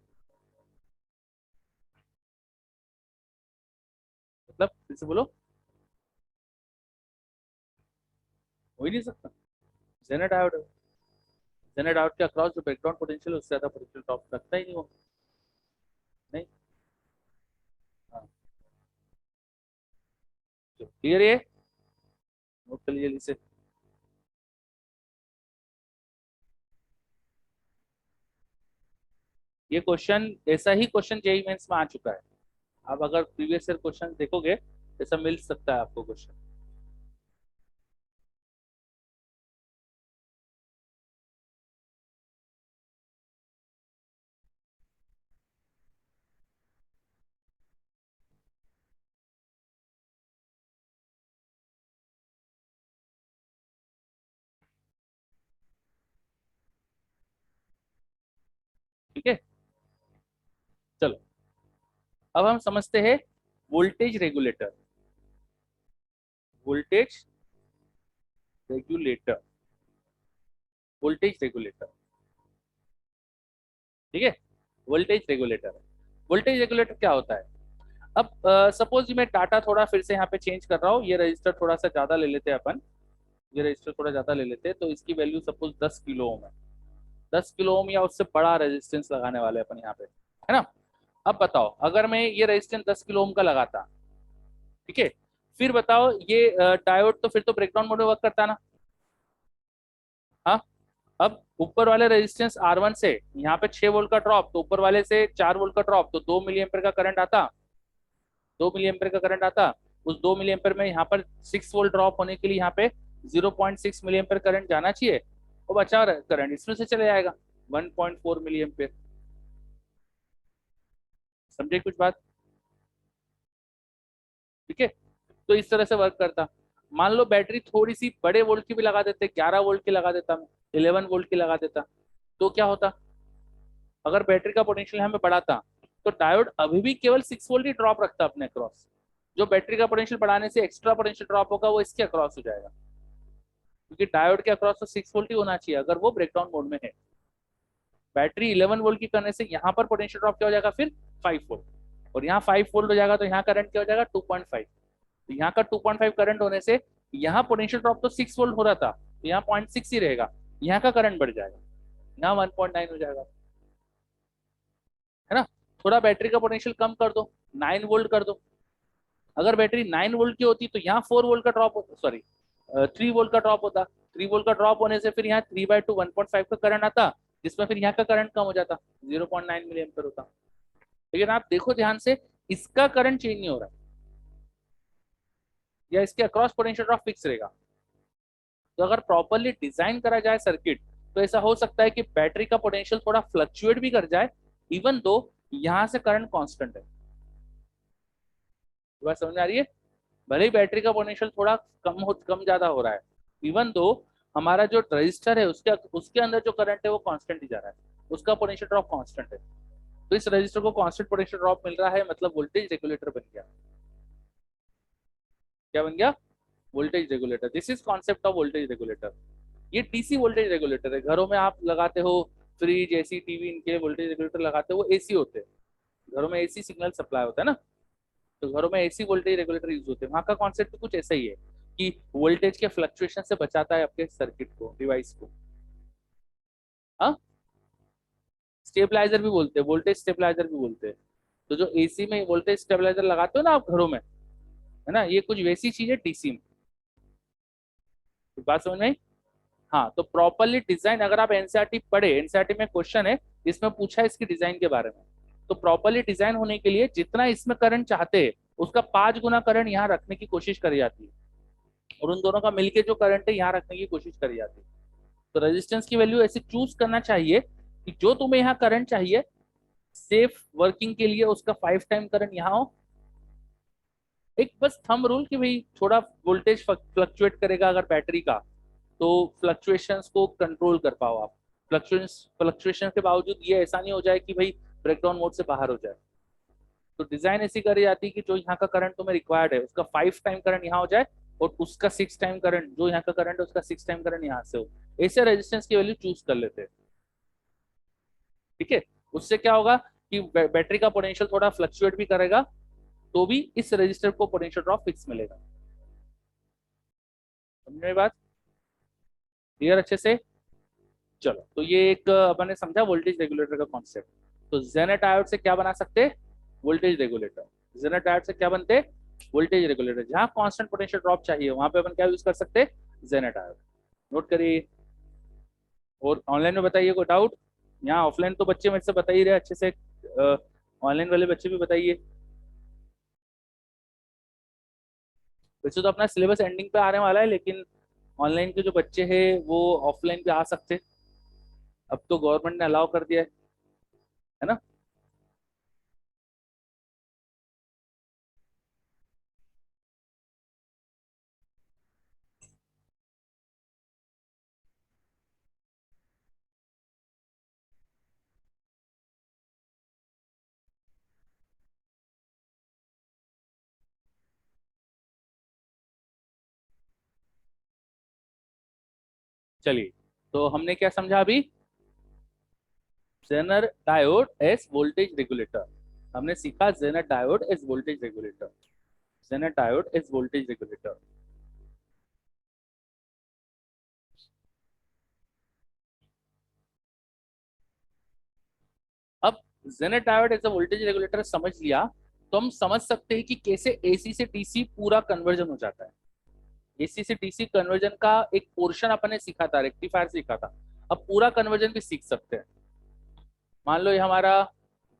S1: मतलब फिर से बोलो, हो ही नहीं सकता, जेनर डायोड है, जेनर डायोड के अक्रॉस जो बैकग्राउंड पोटेंशियल है उससे ज्यादा पोटेंशियल ड्रॉप रखता ही नहीं वो, नहीं, हाँ, क्लियर है, नोट कर लीजिए जल्दी से। ये क्वेश्चन, ऐसा ही क्वेश्चन जेई मेंस में आ चुका है, आप अगर प्रीवियस ईयर क्वेश्चन देखोगे ऐसा मिल सकता है आपको क्वेश्चन, ठीक है। चलो अब हम समझते हैं voltage regulator, voltage regulator, voltage regulator, ठीक है, वोल्टेज रेगुलेटर, वोल्टेज रेगुलेटर क्या होता है, अब सपोज मैं डाटा थोड़ा फिर से यहाँ पे चेंज कर रहा हूँ, ये रजिस्टर थोड़ा सा ज्यादा ले लेते हैं अपन, ये रजिस्टर थोड़ा ज्यादा ले लेते हैं, तो इसकी वैल्यू सपोज 10 किलो ओम है, 10 किलो ओम या उससे बड़ा रेजिस्टेंस लगाने वाले अपन यहाँ पे, है ना। अब बताओ अगर मैं ये रेजिस्टेंस 10 किलो ओम का लगाता, ठीक है, फिर बताओ ये डायोड तो फिर तो ब्रेकडाउन मोड में वर्क करता ना, हाँ, अब ऊपर वाले रेजिस्टेंस R1 से यहाँ पे 6 वोल्ट का ड्रॉप, तो ऊपर वाले से 4 वोल्ट का ड्रॉप, तो 2 मिली एम्पियर का करंट आता, 2 मिली एम्पियर का करंट आता, उस 2 मिली एम्पियर में यहाँ पर 6 वोल्ट ड्रॉप होने के लिए यहाँ पे 0.6 मिली एम्पियर करंट जाना चाहिए, और बचा करंट इसमें से चले जाएगा 1.4 मिली एम्पियर, समझे कुछ बात? ठीक है, तो इस तरह से वर्क करता। मान लो बैटरी थोड़ी सी बड़े वोल्ट की भी लगा देते, 11 वोल्ट की लगा देता मैं, 11 वोल्ट की लगा देता, तो क्या होता? अगर बैटरी का पोटेंशियल हमें बढ़ाता तो डायोड अभी भी केवल 6 वोल्ट ही ड्रॉप रखता अपने अक्रॉस। जो बैटरी का पोटेंशियल बढ़ाने से एक्स्ट्रा पोटेंशियल ड्रॉप होगा वो इसके अक्रॉस हो जाएगा, क्योंकि डायोड के अक्रॉस तो 6 वोल्ट ही होना चाहिए अगर वो ब्रेकडाउन मोड में है। बैटरी 11 वोल्ट की करने से यहाँ पर पोटेंशियल ड्रॉप क्या हो जाएगा फिर? 5 वोल्ट। और यहाँ 5 वोल्ट हो जाएगा तो यहाँ करंट क्या हो जाएगा? 2.5। तो यहाँ का 2.5 करंट होने से यहाँ पोटेंशियल ड्रॉप तो 6 वोल्ट हो रहा था, तो यहाँ 0.6 ही रहेगा, यहाँ का करंट बढ़ जाएगा, यहाँ 1.9 हो जाएगा, है ना? थोड़ा बैटरी का पोटेंशियल कम कर दो, 9 वोल्ट कर दो। अगर बैटरी 9 वोल्ट की होती तो यहाँ 4 वोल्ट का ड्रॉप होता, सॉरी 3 वोल्ट का ड्रॉप होता। 3 वोल्ट का ड्रॉप होने से फिर यहाँ 3/2 1.5 का करंट आता, जिसमें फिर यहाँ का करंट कम हो जाता, 0.9 मिली एम्पियर होता। लेकिन आप देखो ध्यान से, इसका करंट चेंज नहीं हो रहा, या इसके अक्रॉस पोटेंशियल ड्रॉप फिक्स रहेगा। तो अगर प्रॉपरली डिजाइन करा जाए सर्किट, तो ऐसा हो सकता है कि बैटरी का पोटेंशियल थोड़ा फ्लक्चुएट भी कर जाए, इवन दो यहाँ से करंट कांस्टेंट है। बात समझ में आ रही है? भले ही बैटरी का पोटेंशियल थोड़ा कम ज्यादा हो रहा है, इवन दो हमारा जो रजिस्टर है उसके उसके अंदर जो करंट है वो कांस्टेंट ही जा रहा है, उसका पोटेंशियल ड्रॉप कांस्टेंट है। तो इस रजिस्टर को कांस्टेंट पोटेंशियल ड्रॉप मिल रहा है, मतलब वोल्टेज रेगुलेटर बन गया। क्या बन गया? Voltage regulator. This is concept of voltage regulator. ये डीसी वोल्टेज रेगुलेटर है। घरों में आप लगाते हो फ्रिज, एसी, टीवी, इनके वोल्टेज रेगुलेटर लगाते हो, वो एसी होते हैं। घरों में एसी सिग्नल सप्लाई होता है ना, तो घरों में एसी वोल्टेज रेगुलेटर यूज होते हैं। वहाँ का कॉन्सेप्ट कुछ ऐसा ही है कि वोल्टेज के फ्लक्चुएशन से बचाता है आपके सर्किट को, डिवाइस को। हाँ, स्टेबलाइजर भी बोलते हैं, वोल्टेज स्टेबलाइजर भी बोलते हैं। तो जो एसी में वोल्टेज स्टेबलाइजर लगाते हो ना आप घरों में, है ना, ये कुछ वैसी चीज है डीसी में। बात समझ में आई? हाँ, तो प्रॉपरली डिजाइन, अगर आप एनसीईआरटी पढ़े, एनसीईआरटी में क्वेश्चन है, इसमें पूछा है इसकी डिजाइन के बारे में। तो प्रॉपरली डिजाइन होने के लिए जितना इसमें करंट चाहते हैं उसका 5 गुना करंट यहाँ रखने की कोशिश करी जाती है, और उन दोनों का मिलके जो करंट है यहाँ रखने की कोशिश करी जाती है। तो रेजिस्टेंस की वैल्यू ऐसे चूज करना चाहिए कि जो तुम्हें यहाँ करंट चाहिए सेफ वर्किंग के लिए, उसका 5 टाइम करंट यहाँ हो। एक बस थंब रूल कि भाई थोड़ा वोल्टेज फ्लक्चुएट करेगा अगर बैटरी का, तो फ्लक्चुएशंस को कंट्रोल कर पाओ आप। फ्लक्चुएशन के बावजूद ये ऐसा नहीं हो जाए कि भाई ब्रेकडाउन मोड से बाहर हो जाए। तो डिजाइन ऐसी करी जाती है कि जो यहाँ का करंट तुम्हें रिक्वायर्ड है उसका 5 टाइम करंट यहाँ हो जाए, और उसका 6 टाइम करंट, जो यहाँ का करंट है उसका 6 टाइम करंट यहाँ से हो। ऐसे रेजिस्टेंस की वैल्यू चूज कर लेते हैं। ठीक है, उससे क्या होगा कि बैटरी का पोटेंशियल थोड़ा फ्लक्चुएट भी करेगा, तो भी इस रजिस्टर को पोटेंशियल ड्रॉप फिक्स मिलेगा। समझ में बात? क्लियर अच्छे से? चलो, तो ये एक अपन ने समझा वोल्टेज रेगुलेटर का कॉन्सेप्ट। तो जेनर डायोड से क्या बना सकते? Voltage regulator. जेनर डायोड से क्या बनते? Voltage regulator. जहां कांस्टेंट पोटेंशियल ड्रॉप चाहिए वहां पे अपन क्या यूज कर सकते? Jenner diode. नोट करिए। और ऑनलाइन में बताइए कोई डाउट? यहाँ ऑफलाइन तो बच्चे मेरे से बता ही रहे अच्छे से, ऑनलाइन वाले बच्चे भी बताइए। वैसे तो अपना सिलेबस एंडिंग पे आने वाला है, लेकिन ऑनलाइन के जो बच्चे हैं वो ऑफलाइन भी आ सकते, अब तो गवर्नमेंट ने अलाउ कर दिया है ना। चलिए, तो हमने क्या समझा अभी? Zener diode as voltage regulator. हमने सीखा Zener diode as voltage regulator. Zener diode as voltage regulator. अब Zener diode as a voltage regulator समझ लिया, तो हम समझ सकते हैं कि कैसे एसी से डीसी पूरा कन्वर्जन हो जाता है। एसी से डीसी कन्वर्जन का एक पोर्शन अपन ने सीखा था, रेक्टिफायर सीखा था। अब पूरा कन्वर्जन भी सीख सकते हैं। मान लो ये हमारा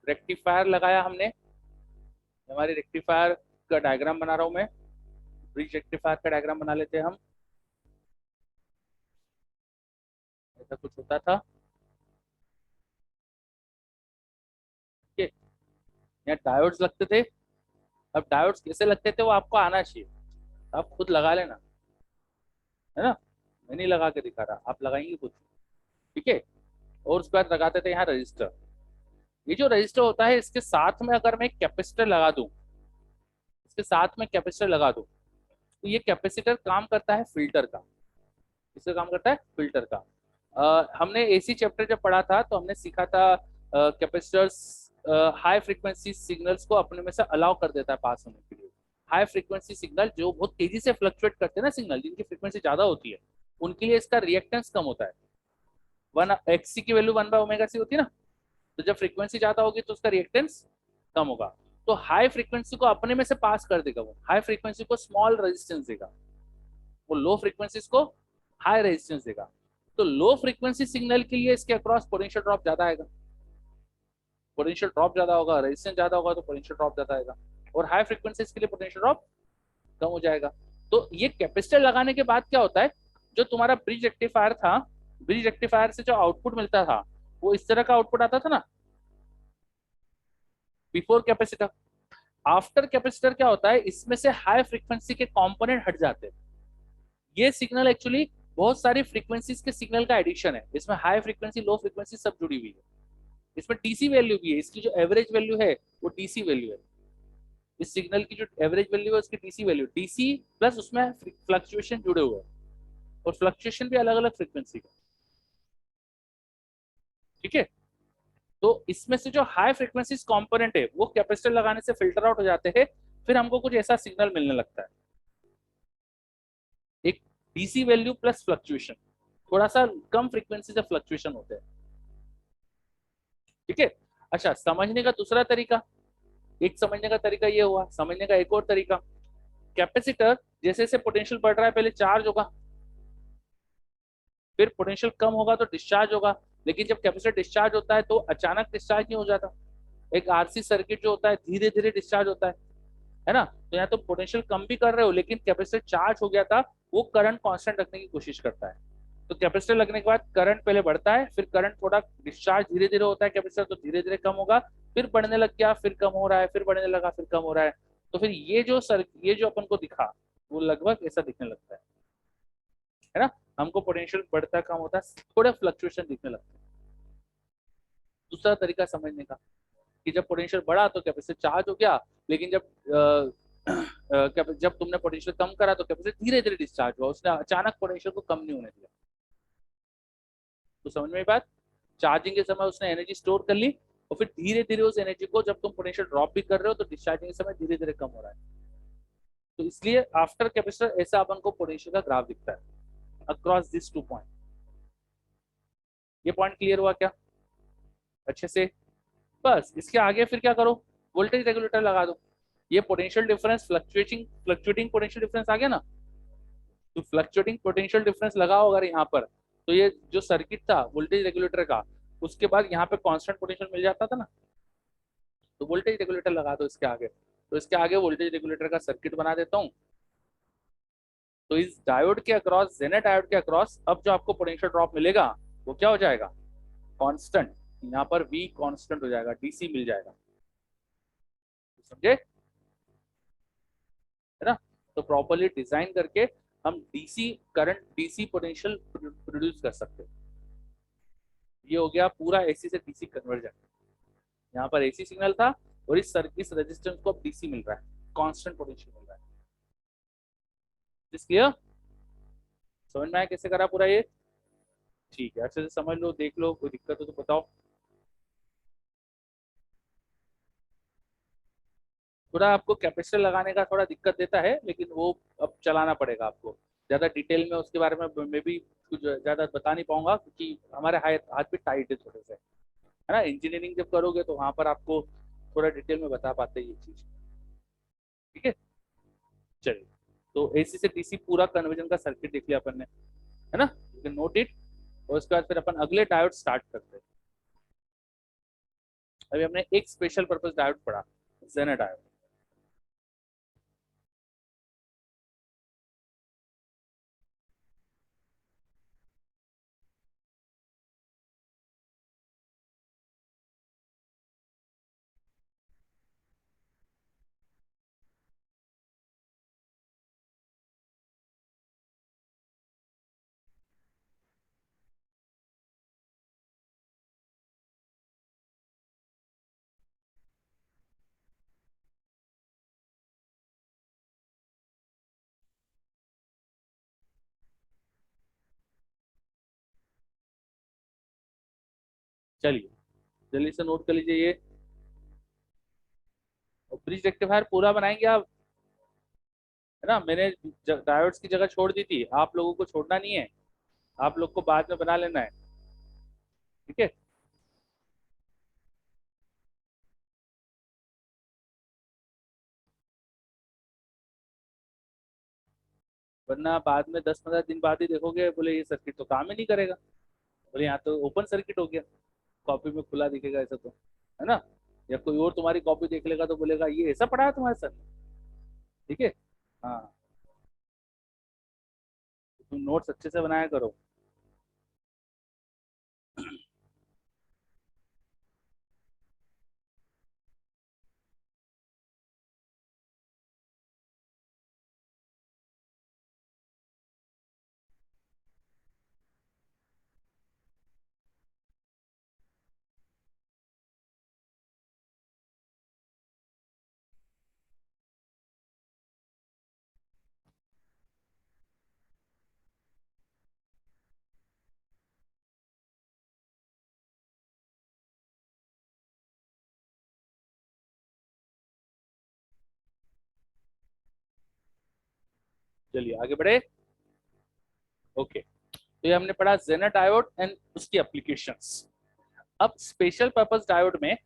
S1: रेक्टिफायर लगाया हमने, हमारे रेक्टिफायर का डायग्राम बना रहा हूं मैं। ब्रिज रेक्टिफायर का डायग्राम बना लेते हैं हम। ऐसा कुछ होता था। ठीक है, यहाँ डायोड्स लगते थे। अब डायोड्स कैसे लगते थे वो आपको आना चाहिए, आप खुद लगा लेना, है ना। मैं नहीं लगा के दिखा रहा, आप लगाएंगे खुद, ठीक है। और उसके बाद लगाते थे यहाँ रजिस्टर। ये जो रजिस्टर होता है इसके साथ में अगर मैं एक कैपेसिटर लगा दूं, इसके साथ में कैपेसिटर लगा दूं, तो ये कैपेसिटर काम करता है फिल्टर का। इसका काम करता है फिल्टर का। हमने एसी चैप्टर जब पढ़ा था तो हमने सीखा था कैपेसिटर्स हाई फ्रीक्वेंसी सिग्नल्स को अपने में से अलाउ कर देता है पास होने के लिए। हाई फ्रीक्वेंसी सिग्नल जो बहुत तेजी से फ्लक्चुएट करते हैं ना, सिग्नल जिनकी फ्रीक्वेंसी ज्यादा होती है, उनके लिए इसका रिएक्टेंस कम होता है। वन एक्सी की वैल्यू 1/ओमेगा सी होती है ना, तो जब फ्रीक्वेंसी ज्यादा होगी तो उसका रिएक्टेंस कम होगा। तो हाई फ्रीक्वेंसी को अपने में से पास कर देगा, वो हाई फ्रीक्वेंसी को स्मॉल रेजिस्टेंस देगा, वो लो फ्रीक्वेंसीज को हाई रेजिस्टेंस देगा। तो लो फ्रीक्वेंसी सिग्नल के लिए इसके अक्रॉस पोटेंशियल ड्रॉप ज्यादा आएगा, पोटेंशियल ड्रॉप ज्यादा होगा, रेजिस्टेंस ज्यादा होगा तो पोटेंशियल ड्रॉप ज्यादा आएगा। और हाई फ्रीक्वेंसी के लिए पोटेंशियल ड्रॉप कम हो जाएगा। तो ये कैपेसिटर लगाने के बाद क्या होता है, जो तुम्हारा ब्रिज रेक्टिफायर था, ब्रिज रेक्टिफायर से जो आउटपुट मिलता था वो इस तरह का आउटपुट आता था ना, बिफोर कैपेसिटर। आफ्टर कैपेसिटर क्या होता है, इसमें से हाई फ्रीक्वेंसी के कंपोनेंट हट जाते हैं। ये सिग्नल एक्चुअली बहुत सारी फ्रीक्वेंसीज के सिग्नल का एडिशन है, इसमें हाई फ्रीक्वेंसी लो फ्रीक्वेंसी सब जुड़ी हुई है। इसमें डीसी वैल्यू भी है, इसकी जो एवरेज वैल्यू है वो डीसी वैल्यू है। इस सिग्नल की जो एवरेज वैल्यू है उसकी डीसी वैल्यू, डीसी प्लस उसमें फ्लक्चुएशन जुड़े हुए हैं, और फ्लक्चुएशन भी अलग अलग फ्रीक्वेंसी का, ठीक है। तो इसमें से जो हाई फ्रीक्वेंसी कंपोनेंट है वो कैपेसिटर लगाने से फिल्टर आउट हो जाते हैं। फिर हमको कुछ ऐसा सिग्नल मिलने लगता है, एक डीसी वैल्यू प्लस फ्लक्चुएशन, थोड़ा सा कम फ्रीक्वेंसी से फ्लक्चुएशन होते हैं, ठीक है। अच्छा, समझने का दूसरा तरीका, एक समझने का तरीका ये हुआ, समझने का एक और तरीका, कैपेसिटर जैसे जैसे पोटेंशियल बढ़ रहा है पहले चार्ज होगा, फिर पोटेंशियल कम होगा तो डिस्चार्ज होगा। लेकिन जब कैपेसिटर डिस्चार्ज होता है तो अचानक डिस्चार्ज नहीं हो जाता, एक आरसी सर्किट जो होता है धीरे धीरे डिस्चार्ज होता है ना। तो यहाँ तो पोटेंशियल कम भी कर रहे हो लेकिन कैपेसिटर चार्ज हो गया था, वो करंट कांस्टेंट रखने की कोशिश करता है। तो कैपेसिटर लगने के बाद करंट पहले बढ़ता है, फिर करंट थोड़ा डिस्चार्ज धीरे धीरे होता है कैपेसिटर, तो धीरे धीरे कम होगा, फिर बढ़ने लग गया, फिर कम हो रहा है, फिर बढ़ने लगा, फिर कम हो रहा है। तो फिर ये जो अपन को दिखा वो लगभग ऐसा दिखने लगता है ना। हमको पोटेंशियल बढ़ता कम होता है, थोड़े फ्लक्चुएशन दिखने लगते हैं। दूसरा तरीका समझने का, कि जब पोटेंशियल बढ़ा तो कैपेसिटर चार्ज हो गया, लेकिन जब तुमने पोटेंशियल कम करा तो कैपेसिटर धीरे धीरे डिस्चार्ज हुआ, उसने अचानक पोटेंशियल को कम नहीं होने दिया। तो समझ में बात, चार्जिंग के समय उसने एनर्जी स्टोर कर ली, और फिर धीरे धीरे उस एनर्जी को जब तुम पोटेंशियल ड्रॉप भी कर रहे हो तो डिस्चार्जिंग के समय धीरे धीरे कम हो रहा है। तो इसलिए आफ्टर कैपेसिटर ऐसा अपन को पोटेंशियल का ग्राफ दिखता है अक्रॉस दिस 2 पॉइंट। ये पॉइंट क्लियर हुआ क्या अच्छे से? बस इसके आगे फिर क्या करो, वोल्टेज रेगुलेटर लगा दो। ये potential difference fluctuating fluctuating potential difference आ गया ना, तो फ्लक्चुएटिंग पोटेंशियल डिफरेंस लगाओ अगर यहाँ पर, तो ये जो सर्किट था वोल्टेज रेगुलेटर का, उसके बाद यहाँ पे कांस्टेंट पोटेंशियल मिल जाता था ना, तो वोल्टेज रेगुलेटर लगा दो इसके आगे। तो इसके आगे वोल्टेज रेगुलेटर का सर्किट बना देता हूँ। तो इस डायोड के अक्रॉस, जेनेट डायोड के अक्रॉस, अब जो आपको पोटेंशियल ड्रॉप मिलेगा वो क्या हो जाएगा, कांस्टेंट। यहाँ पर V कांस्टेंट हो जाएगा, डीसी मिल जाएगा, समझे, है ना। तो प्रॉपरली डिजाइन करके हम DC current, DC potential produce कर सकते हैं। ये हो गया पूरा एसी से डीसी कन्वर्जन। यहाँ पर एसी सिग्नल था और इस रेजिस्टेंस को अब डीसी मिल रहा है, कांस्टेंट पोटेंशियल मिल रहा है। This clear? समझ में आया कैसे करा पूरा ये? ठीक है, अच्छे से समझ लो, देख लो, कोई दिक्कत हो तो बताओ। थोड़ा आपको कैपेसिटर लगाने का थोड़ा दिक्कत देता है, लेकिन वो अब चलाना पड़ेगा आपको। ज्यादा डिटेल में उसके बारे में मैं भी कुछ ज्यादा बता नहीं पाऊंगा क्योंकि हमारे हाथ हाथ भी टाइट है थोड़े से, है ना। इंजीनियरिंग जब करोगे तो वहां पर आपको थोड़ा डिटेल में बता पाते हैं ये चीज, ठीक है। चलिए, तो एसी से डीसी पूरा कन्वर्जन का सर्किट देख लिया अपन ने, है ना, यू कैन नोट इट। और उसके बाद फिर अपन अगले डायोड स्टार्ट करते हैं। अभी हमने एक स्पेशल पर्पज डायोड पढ़ा, जेनर डायोड। चलिए जल्दी से नोट कर लीजिए ये। ब्रिज रेक्टिफायर पूरा बनाएंगे आप, है ना। मैंने डायोड्स की जगह छोड़ दी थी, आप लोगों को छोड़ना नहीं है, आप लोग को बाद में बना लेना है, ठीक है। वरना बाद में 10-15 दिन बाद ही देखोगे, बोले ये सर्किट तो काम ही नहीं करेगा, बोले यहाँ तो ओपन सर्किट हो गया, कॉपी में खुला दिखेगा ऐसा तो, है ना। या कोई और तुम्हारी कॉपी देख लेगा तो बोलेगा ये ऐसा पढ़ा है तुम्हारे सर ने, ठीक है। हाँ, तो तुम नोट्स अच्छे से बनाया करो। चलिए आगे बढ़े। ओके, तो ये हमने पढ़ा जेनर डायोड एंड उसकी एप्लीकेशंस। अब स्पेशल पर्पस डायोड में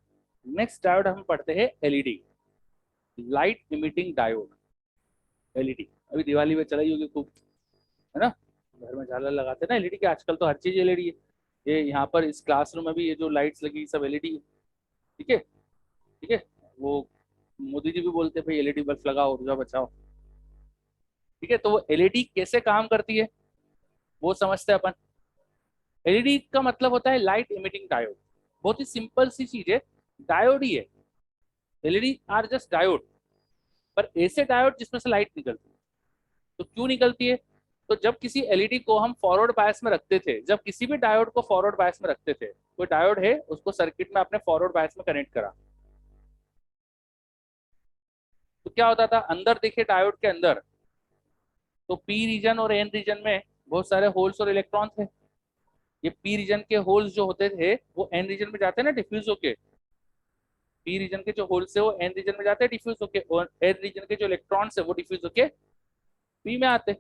S1: नेक्स्ट डायोड हम पढ़ते हैं LED, light emitting diode. LED अभी दिवाली में चलाई होगी खूब, है ना। घर में झालर लगाते हैं ना एलईडी के, आजकल तो हर चीज एलईडी है। ये यहाँ पर इस क्लासरूम में भी ये जो लाइट्स लगी सब एलईडी है, ठीक है, ठीक है। वो मोदी जी भी बोलते हैं भाई एलईडी बल्ब लगाओ, ऊर्जा बचाओ, ठीक है। तो वो एलईडी कैसे काम करती है वो समझते हैं अपन। एलईडी का मतलब होता है लाइट इमिटिंग डायोड। बहुत ही सिंपल सी चीज है, डायोड ही है। एलईडी आर जस्ट डायोड, पर ऐसे डायोड जिसमें से लाइट निकलती है। तो क्यों निकलती है? तो जब किसी एलईडी को हम फॉरवर्ड बायस में रखते थे, जब किसी भी डायोड को फॉरवर्ड बायस में रखते थे, कोई डायोड है उसको सर्किट में आपने फॉरवर्ड बायस में कनेक्ट करा, तो क्या होता था अंदर, देखिए डायोड के अंदर तो पी रीजन और एन रीजन में बहुत सारे होल्स और इलेक्ट्रॉन थे। ये पी रीजन के होल्स जो होते थे वो एन रीजन में जाते हैं ना डिफ्यूज होके, पी रीजन के जो होल्स है वो एन रीजन में जाते हैं डिफ्यूज होके, और एन रीजन के जो इलेक्ट्रॉन्स है वो डिफ्यूज होके पी में आते हैं,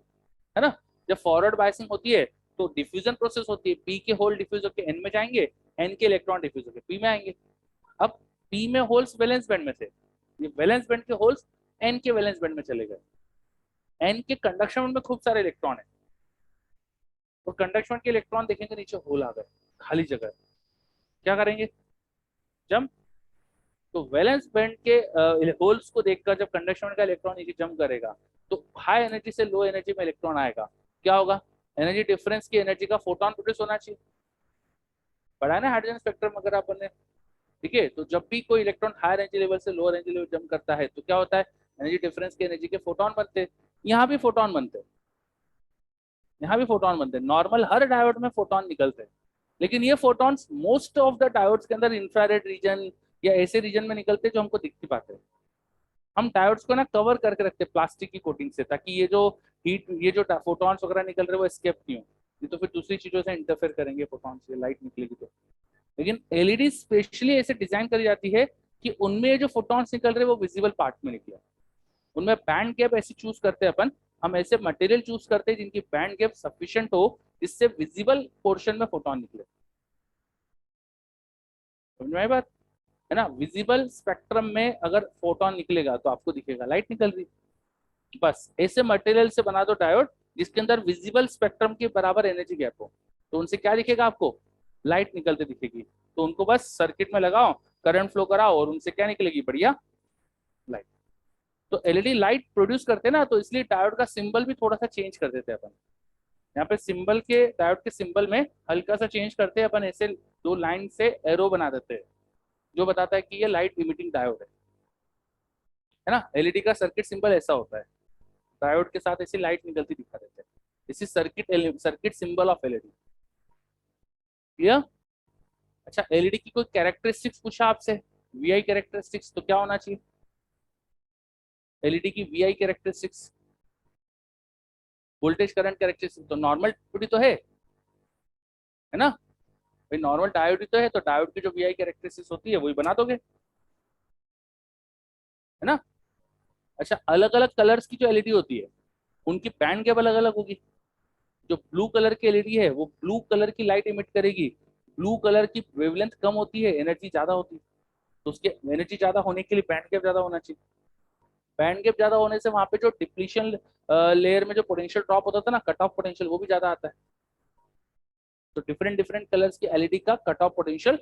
S1: है ना। जब फॉरवर्ड बायसिंग होती है तो डिफ्यूजन प्रोसेस होती है, पी के होल डिफ्यूज होके एन में जाएंगे, एन के इलेक्ट्रॉन डिफ्यूज होके पी में आएंगे। अब पी में होल्स वैलेंस बैंड में थे, ये वैलेंस बैंड के होल्स एन के वैलेंस बैंड में चले गए। एन के कंडक्शन बैंड में खूब सारे इलेक्ट्रॉन है, और कंडक्शन के इलेक्ट्रॉन देखेंगे नीचे होल आ गए, खाली जगह है। क्या करेंगे? जंप। तो वैलेंस बैंड के होल्स को देखकर जब कंडक्शन का इलेक्ट्रॉन नीचे जंप करेगा तो हाई एनर्जी से लो एनर्जी में इलेक्ट्रॉन आएगा, क्या होगा? एनर्जी डिफरेंस की एनर्जी का फोटोन प्रोड्यूस होना चाहिए, पढ़ा है ना हाइड्रोजन स्पेक्ट्रम अगर अपन ने, ठीक है। तो जब भी कोई इलेक्ट्रॉन हायर एनर्जी लेवल से लोअर एनर्जी लेवल जंप करता है तो क्या होता है? एनर्जी डिफरेंस की एनर्जी के फोटोन बनते हैं। यहाँ भी फोटोन बनते हैं, यहाँ भी फोटोन बनते हैं, नॉर्मल हर डायोड में फोटोन निकलते हैं। लेकिन ये photons most of the diodes के अंदर इंफ्रारेड रीजन या ऐसे रीजन में निकलते हैं जो हमको दिख नहीं पाते। हम डायोड्स को ना कवर करके रखते हैं प्लास्टिक की कोटिंग से, ताकि ये जो हीट, ये जो फोटॉन्स वगैरह निकल रहे हैं वो एस्केप नहीं हो, नहीं तो फिर दूसरी चीजों से इंटरफेयर करेंगे फोटॉन्स, ये लाइट निकलेगी तो। लेकिन एलईडी स्पेशली ऐसे डिजाइन करी जाती है कि उनमें जो फोटॉन्स निकल रहे हैं वो विजिबल पार्ट में निकले। उनमें बैंड गैप ऐसी चूज करते हैं अपन, हम ऐसे मटेरियल चूज करते हैं जिनकी बैंड गैप सफिशिएंट हो जिससे विजिबल पोर्शन में फोटोन निकले। समझ में आई बात? है ना, विजिबल स्पेक्ट्रम में अगर फोटोन निकलेगा तो आपको दिखेगा लाइट निकल रही। बस ऐसे मटेरियल से बना दो डायोड जिसके अंदर विजिबल स्पेक्ट्रम के बराबर एनर्जी गैप हो, तो उनसे क्या दिखेगा आपको? लाइट निकलते दिखेगी। तो उनको बस सर्किट में लगाओ, करंट फ्लो कराओ और उनसे क्या निकलेगी? बढ़िया लाइट। तो एलईडी लाइट प्रोड्यूस करते हैं ना, तो इसलिए डायोड का सिंबल भी थोड़ा सा चेंज कर देते हैं अपन। यहाँ पे सिंबल के, डायोड के सिंबल में हल्का सा चेंज करते हैं अपन, ऐसे दो लाइन से एरो बना देते हैं जो बताता है कि ये लाइट इमिटिंग डायोड है ना। एलईडी का सर्किट सिंबल ऐसा होता है, डायोड के साथ ऐसी लाइट निकलती दिखा देते हैं। इसी circuit symbol of LED. Clear? अच्छा, एलईडी की कोई कैरेक्टरिस्टिक्स पूछा आपसे, वीआई कैरेक्टरिस्टिक्स, तो क्या होना चाहिए? एलईडी की VI characteristics, voltage current characteristics, तो नॉर्मल ड्यूटी तो है ना। भाई नॉर्मल डायोड ही तो है, तो डायोड की जो वी आई कैरेक्टरिस्टिक्स होती है वही बना दोगे, है ना। अच्छा, अलग अलग कलर्स की जो एलईडी होती है उनकी बैंड गैप अलग अलग होगी। जो ब्लू कलर की एलईडी है वो ब्लू कलर की लाइट इमिट करेगी, ब्लू कलर की वेवलेंथ कम होती है, एनर्जी ज्यादा होती है, तो उसके एनर्जी ज्यादा होने के लिए बैंड गैप ज्यादा होना चाहिए। बैंड गैप ज्यादा होने से वहां पे जो डिप्लीशन लेयर में जो पोटेंशियल ड्रॉप होता था ना, कट ऑफ पोटेंशियल, वो भी ज्यादा आता है। तो डिफरेंट डिफरेंट कलर्स की एलईडी का कट ऑफ पोटेंशियल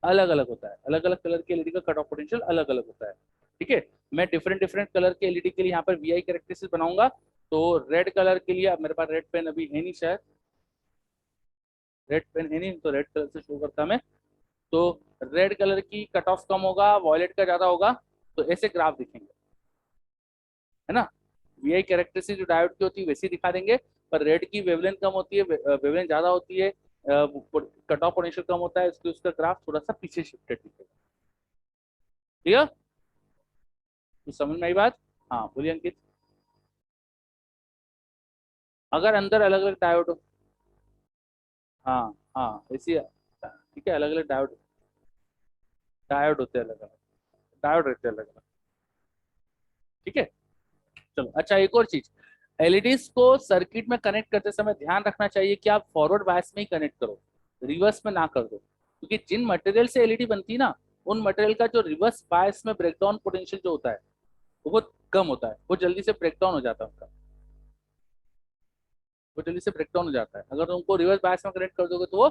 S1: अलग अलग होता है, अलग अलग कलर की एलईडी का कट ऑफ पोटेंशियल अलग अलग होता है। ठीक है, मैं डिफरेंट डिफरेंट कलर के एलईडी के लिए यहाँ पर वीआई कैरेक्टरिस्टिक्स बनाऊंगा। तो रेड कलर के लिए, अब मेरे पास रेड पेन अभी है नहीं शायद, रेड पेन है नहीं, तो रेड कलर से शो करता मैं। तो रेड कलर की कट ऑफ कम होगा, वॉयलेट का ज्यादा होगा, तो ऐसे ग्राफ दिखेंगे, है ना। वीआई कैरेक्टरिस्टिक जो डायोड की होती है वैसी दिखा देंगे, पर रेड की वेवलेंथ कम होती है, वेवलेंथ ज्यादा होती है, कट ऑफ पोटेंशियल कम होता है, इसलिए उसका ग्राफ थोड़ा सा पीछे शिफ्टेड दिखेगा। क्लियर, तो समझ में आई बात। हाँ बोलिए अंकित। अगर अंदर अलग अलग डायोड हो, हाँ हाँ ऐसी, ठीक है, अलग अलग डायोड, डायोड होते हैं अलग अलग, डायोड रहते हैं अलग अलग। ठीक है, चलो। अच्छा, एक और चीज, एलईडीज को सर्किट में कनेक्ट करते समय ध्यान रखना चाहिए कि आप फॉरवर्ड बायस में ही कनेक्ट करो, रिवर्स में ना कर दो, क्योंकि जिन मटेरियल से एलईडी बनती है ना, उन मटेरियल का जो रिवर्स बायस में ब्रेकडाउन पोटेंशियल जो होता है वो बहुत कम होता है, वो जल्दी से ब्रेकडाउन हो जाता है उनका, वो जल्दी से ब्रेकडाउन हो जाता है। अगर उनको रिवर्स बायस में कनेक्ट कर दोगे तो वो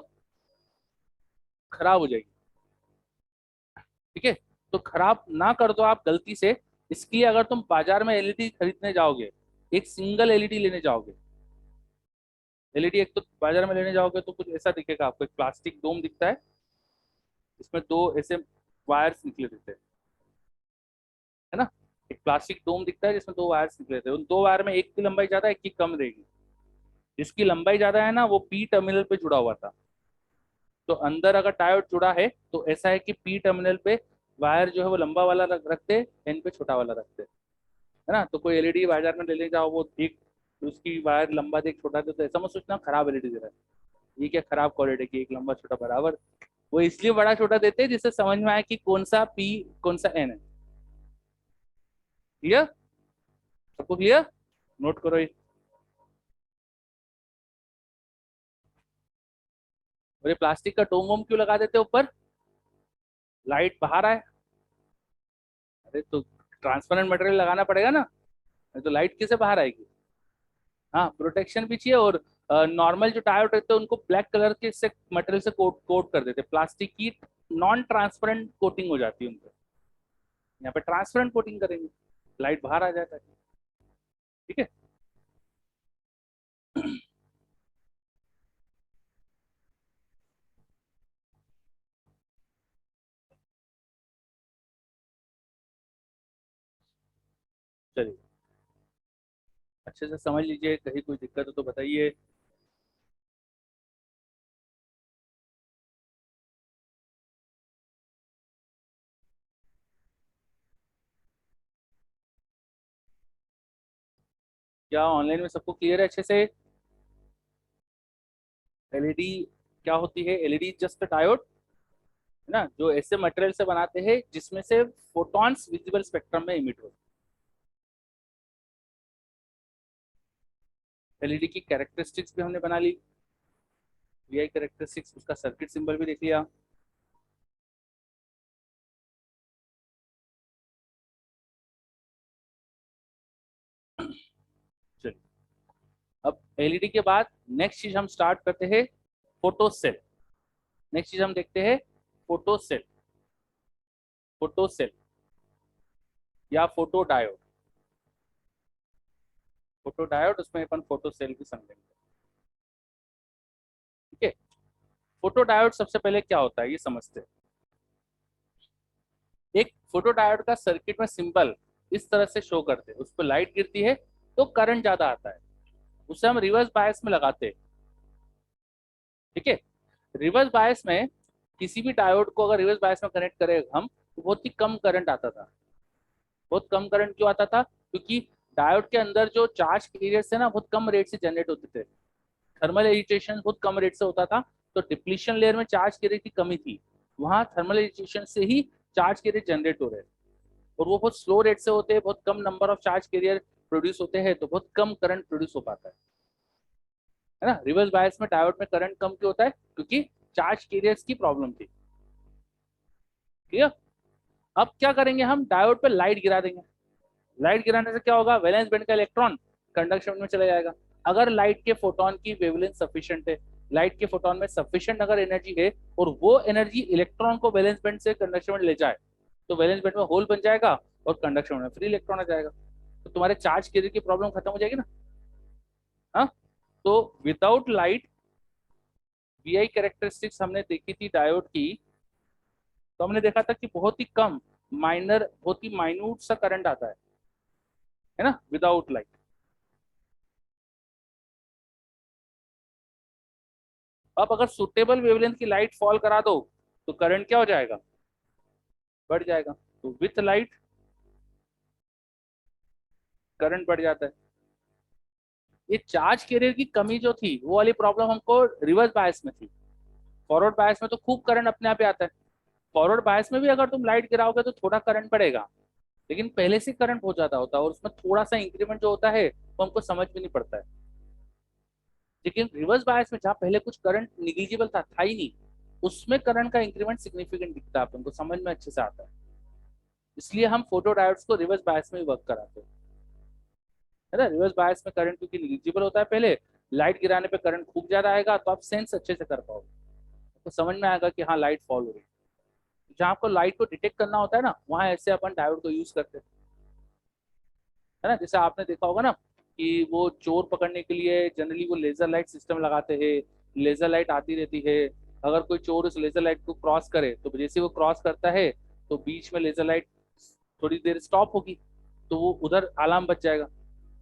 S1: खराब हो जाएगी। ठीक है, तो खराब ना कर दो आप गलती से। इसके लिए अगर तुम बाजार में एलईडी खरीदने जाओगे, एक सिंगल एलईडी लेने जाओगे, एलईडी एक तो बाजार में लेने जाओगे तो कुछ ऐसा दिखेगा आपको, एक प्लास्टिक डोम दिखता है, इसमें दो ऐसे वायर्स निकले रहते हैं, है ना। एक प्लास्टिक डोम दिखता है जिसमें दो वायर्स निकले रहते हैं, उन दो वायर में एक की लंबाई ज्यादा, एक की कम रहेगी। जिसकी लंबाई ज्यादा है ना, वो पी टर्मिनल पे जुड़ा हुआ था। तो अंदर अगर डायोड जुड़ा है तो ऐसा है कि पी टर्मिनल पे वायर जो है वो लंबा वाला रखते, एन पे छोटा वाला रखते, है ना। तो कोई एलईडी बाजार में लेने जाओ, वो एक उसकी वायर लंबा देख छोटा दे, तो ऐसा मत सोचना खराब एलईडी दे रहा है, ये क्या खराब क्वालिटी की, एक लंबा छोटा बराबर। वो इसलिए बड़ा छोटा देते हैं जिससे समझ में आए कि कौन सा पी कौन सा एन है। क्लियर, सबको क्लियर, नोट करो ये। और ये प्लास्टिक का डोम वोम क्यों लगा देते हैं ऊपर, लाइट बाहर आए। अरे तो ट्रांसपेरेंट मटेरियल लगाना पड़ेगा ना, नहीं तो लाइट कैसे बाहर आएगी। हाँ, प्रोटेक्शन भी चाहिए। और नॉर्मल जो टायर रहते हैं उनको ब्लैक कलर के से मटेरियल से कोट कोट कर देते, प्लास्टिक की नॉन ट्रांसपेरेंट कोटिंग हो जाती है उनको, यहाँ पे ट्रांसपेरेंट कोटिंग करेंगे, लाइट बाहर आ जाता है। ठीक है, चलिए अच्छे से समझ लीजिए, कहीं कोई दिक्कत हो तो बताइए। क्या ऑनलाइन में सबको क्लियर है अच्छे से। एलईडी क्या होती है, एलईडी जस्ट डायोड, है ना, जो ऐसे मटेरियल से बनाते हैं जिसमें से फोटॉन्स विजिबल स्पेक्ट्रम में इमिट होते हैं। एलईडी की कैरेक्टरिस्टिक्स भी हमने बना ली, वीआई कैरेक्टरिस्टिक्स, उसका सर्किट सिंबल भी देख लिया। चलिए, अब एलईडी के बाद नेक्स्ट चीज हम स्टार्ट करते हैं, फोटो सेल। नेक्स्ट चीज हम देखते हैं फोटो सेल, फोटो सेल या फोटो डायोड। फोटो डायोड, उसमें अपन फोटो सेल भी समझेंगे। ठीक है, फोटो डायोड सबसे पहले क्या होता है ये समझते हैं। एक फोटो डायोड का सर्किट में सिंबल इस तरह से शो करते हैं, उस पर लाइट गिरती है तो करंट ज्यादा आता है, उसे हम रिवर्स बायस में लगाते हैं। ठीक है, रिवर्स बायस में किसी भी डायोड को अगर रिवर्स बायस में कनेक्ट करें हम, तो बहुत ही कम करंट आता था। बहुत कम करंट क्यों आता था, क्योंकि डायोड के अंदर जो चार्ज एरिया है ना बहुत कम रेट से जनरेट होते थे, थर्मल एजिटेशन बहुत कम रेट से होता था, तो डिप्लीशन लेयर में चार्ज कैरियर की कमी थी, वहां थर्मल एजिटेशन से ही चार्ज कैरियर जनरेट हो रहे हैं, और वो बहुत स्लो रेट से होते हैं, बहुत कम number of charge carrier produce होते हैं, तो बहुत कम करंट प्रोड्यूस हो पाता है ना। रिवर्स बायस में डायोड में करंट कम क्यों होता है? क्योंकि चार्ज कैरियर्स की प्रॉब्लम थी। क्लियर? अब क्या करेंगे, हम डायोड पे लाइट गिरा देंगे। लाइट गिराने से क्या होगा, वैलेंस बैंड का इलेक्ट्रॉन कंडक्शन बैंड में चला जाएगा। अगर लाइट के फोटोन की वेवलेंथ सफिशिएंट है, लाइट के फोटोन में सफिशिएंट अगर एनर्जी है, और वो एनर्जी इलेक्ट्रॉन को वैलेंस बैंड से कंडक्शन बैंड ले जाए, तो वैलेंस बैंड में होल बन जाएगा और कंडक्शन बैंड में फ्री इलेक्ट्रॉन आ जाएगा, तो तुम्हारे चार्ज कैरियर की प्रॉब्लम खत्म हो जाएगी ना। हाँ, तो विदाउट लाइट वीआई कैरेक्टरिस्टिक्स हमने देखी थी डायोड की, तो हमने देखा था कि बहुत ही कम माइनर, बहुत ही माइन्यूट सा करंट आता है ना, विदाउट लाइट। अब अगर सुटेबल वेवलेंथ की लाइट फॉल करा दो, तो करंट क्या हो जाएगा, बढ़ जाएगा। तो विथ लाइट करंट बढ़ जाता है। ये चार्ज कैरियर की कमी जो थी, वो वाली प्रॉब्लम हमको रिवर्स बायस में थी। फॉरवर्ड बायस में तो खूब करंट अपने आप ही आता है। फॉरवर्ड बायस में भी अगर तुम लाइट गिराओगे तो थोड़ा करंट पड़ेगा, लेकिन पहले से करंट बहुत ज्यादा होता है, और उसमें थोड़ा सा इंक्रीमेंट जो होता है वो हमको समझ में नहीं पड़ता है। लेकिन रिवर्स बायस में जहाँ पहले कुछ करंट निग्लिजिबल था ही नहीं, उसमें करंट का इंक्रीमेंट सिग्निफिकेंट दिखता है, हमको समझ में अच्छे से आता है। इसलिए हम फोटो डायोड्स को रिवर्स बायस में ही वर्क कराते हैं, है ना। रिवर्स बायस में करंट क्योंकि निग्लिजिबल होता है पहले, लाइट गिराने पे करंट खूब ज्यादा आएगा, तो आप सेंस अच्छे से कर पाओगे, तो समझ में आएगा कि हाँ लाइट फॉल हो रही है। जहाँ आपको लाइट को डिटेक्ट करना होता है ना, वहां ऐसे अपन डायोड को यूज करते हैं, है ना। जैसे आपने देखा होगा ना कि वो चोर पकड़ने के लिए जनरली वो लेजर लाइट सिस्टम लगाते हैं, लेजर लाइट आती रहती है। अगर कोई चोर उस लेजर लाइट को क्रॉस करे, तो जैसे वो क्रॉस करता है, तो बीच में लेजर लाइट थोड़ी देर स्टॉप होगी, तो वो उधर अलार्म बच जाएगा।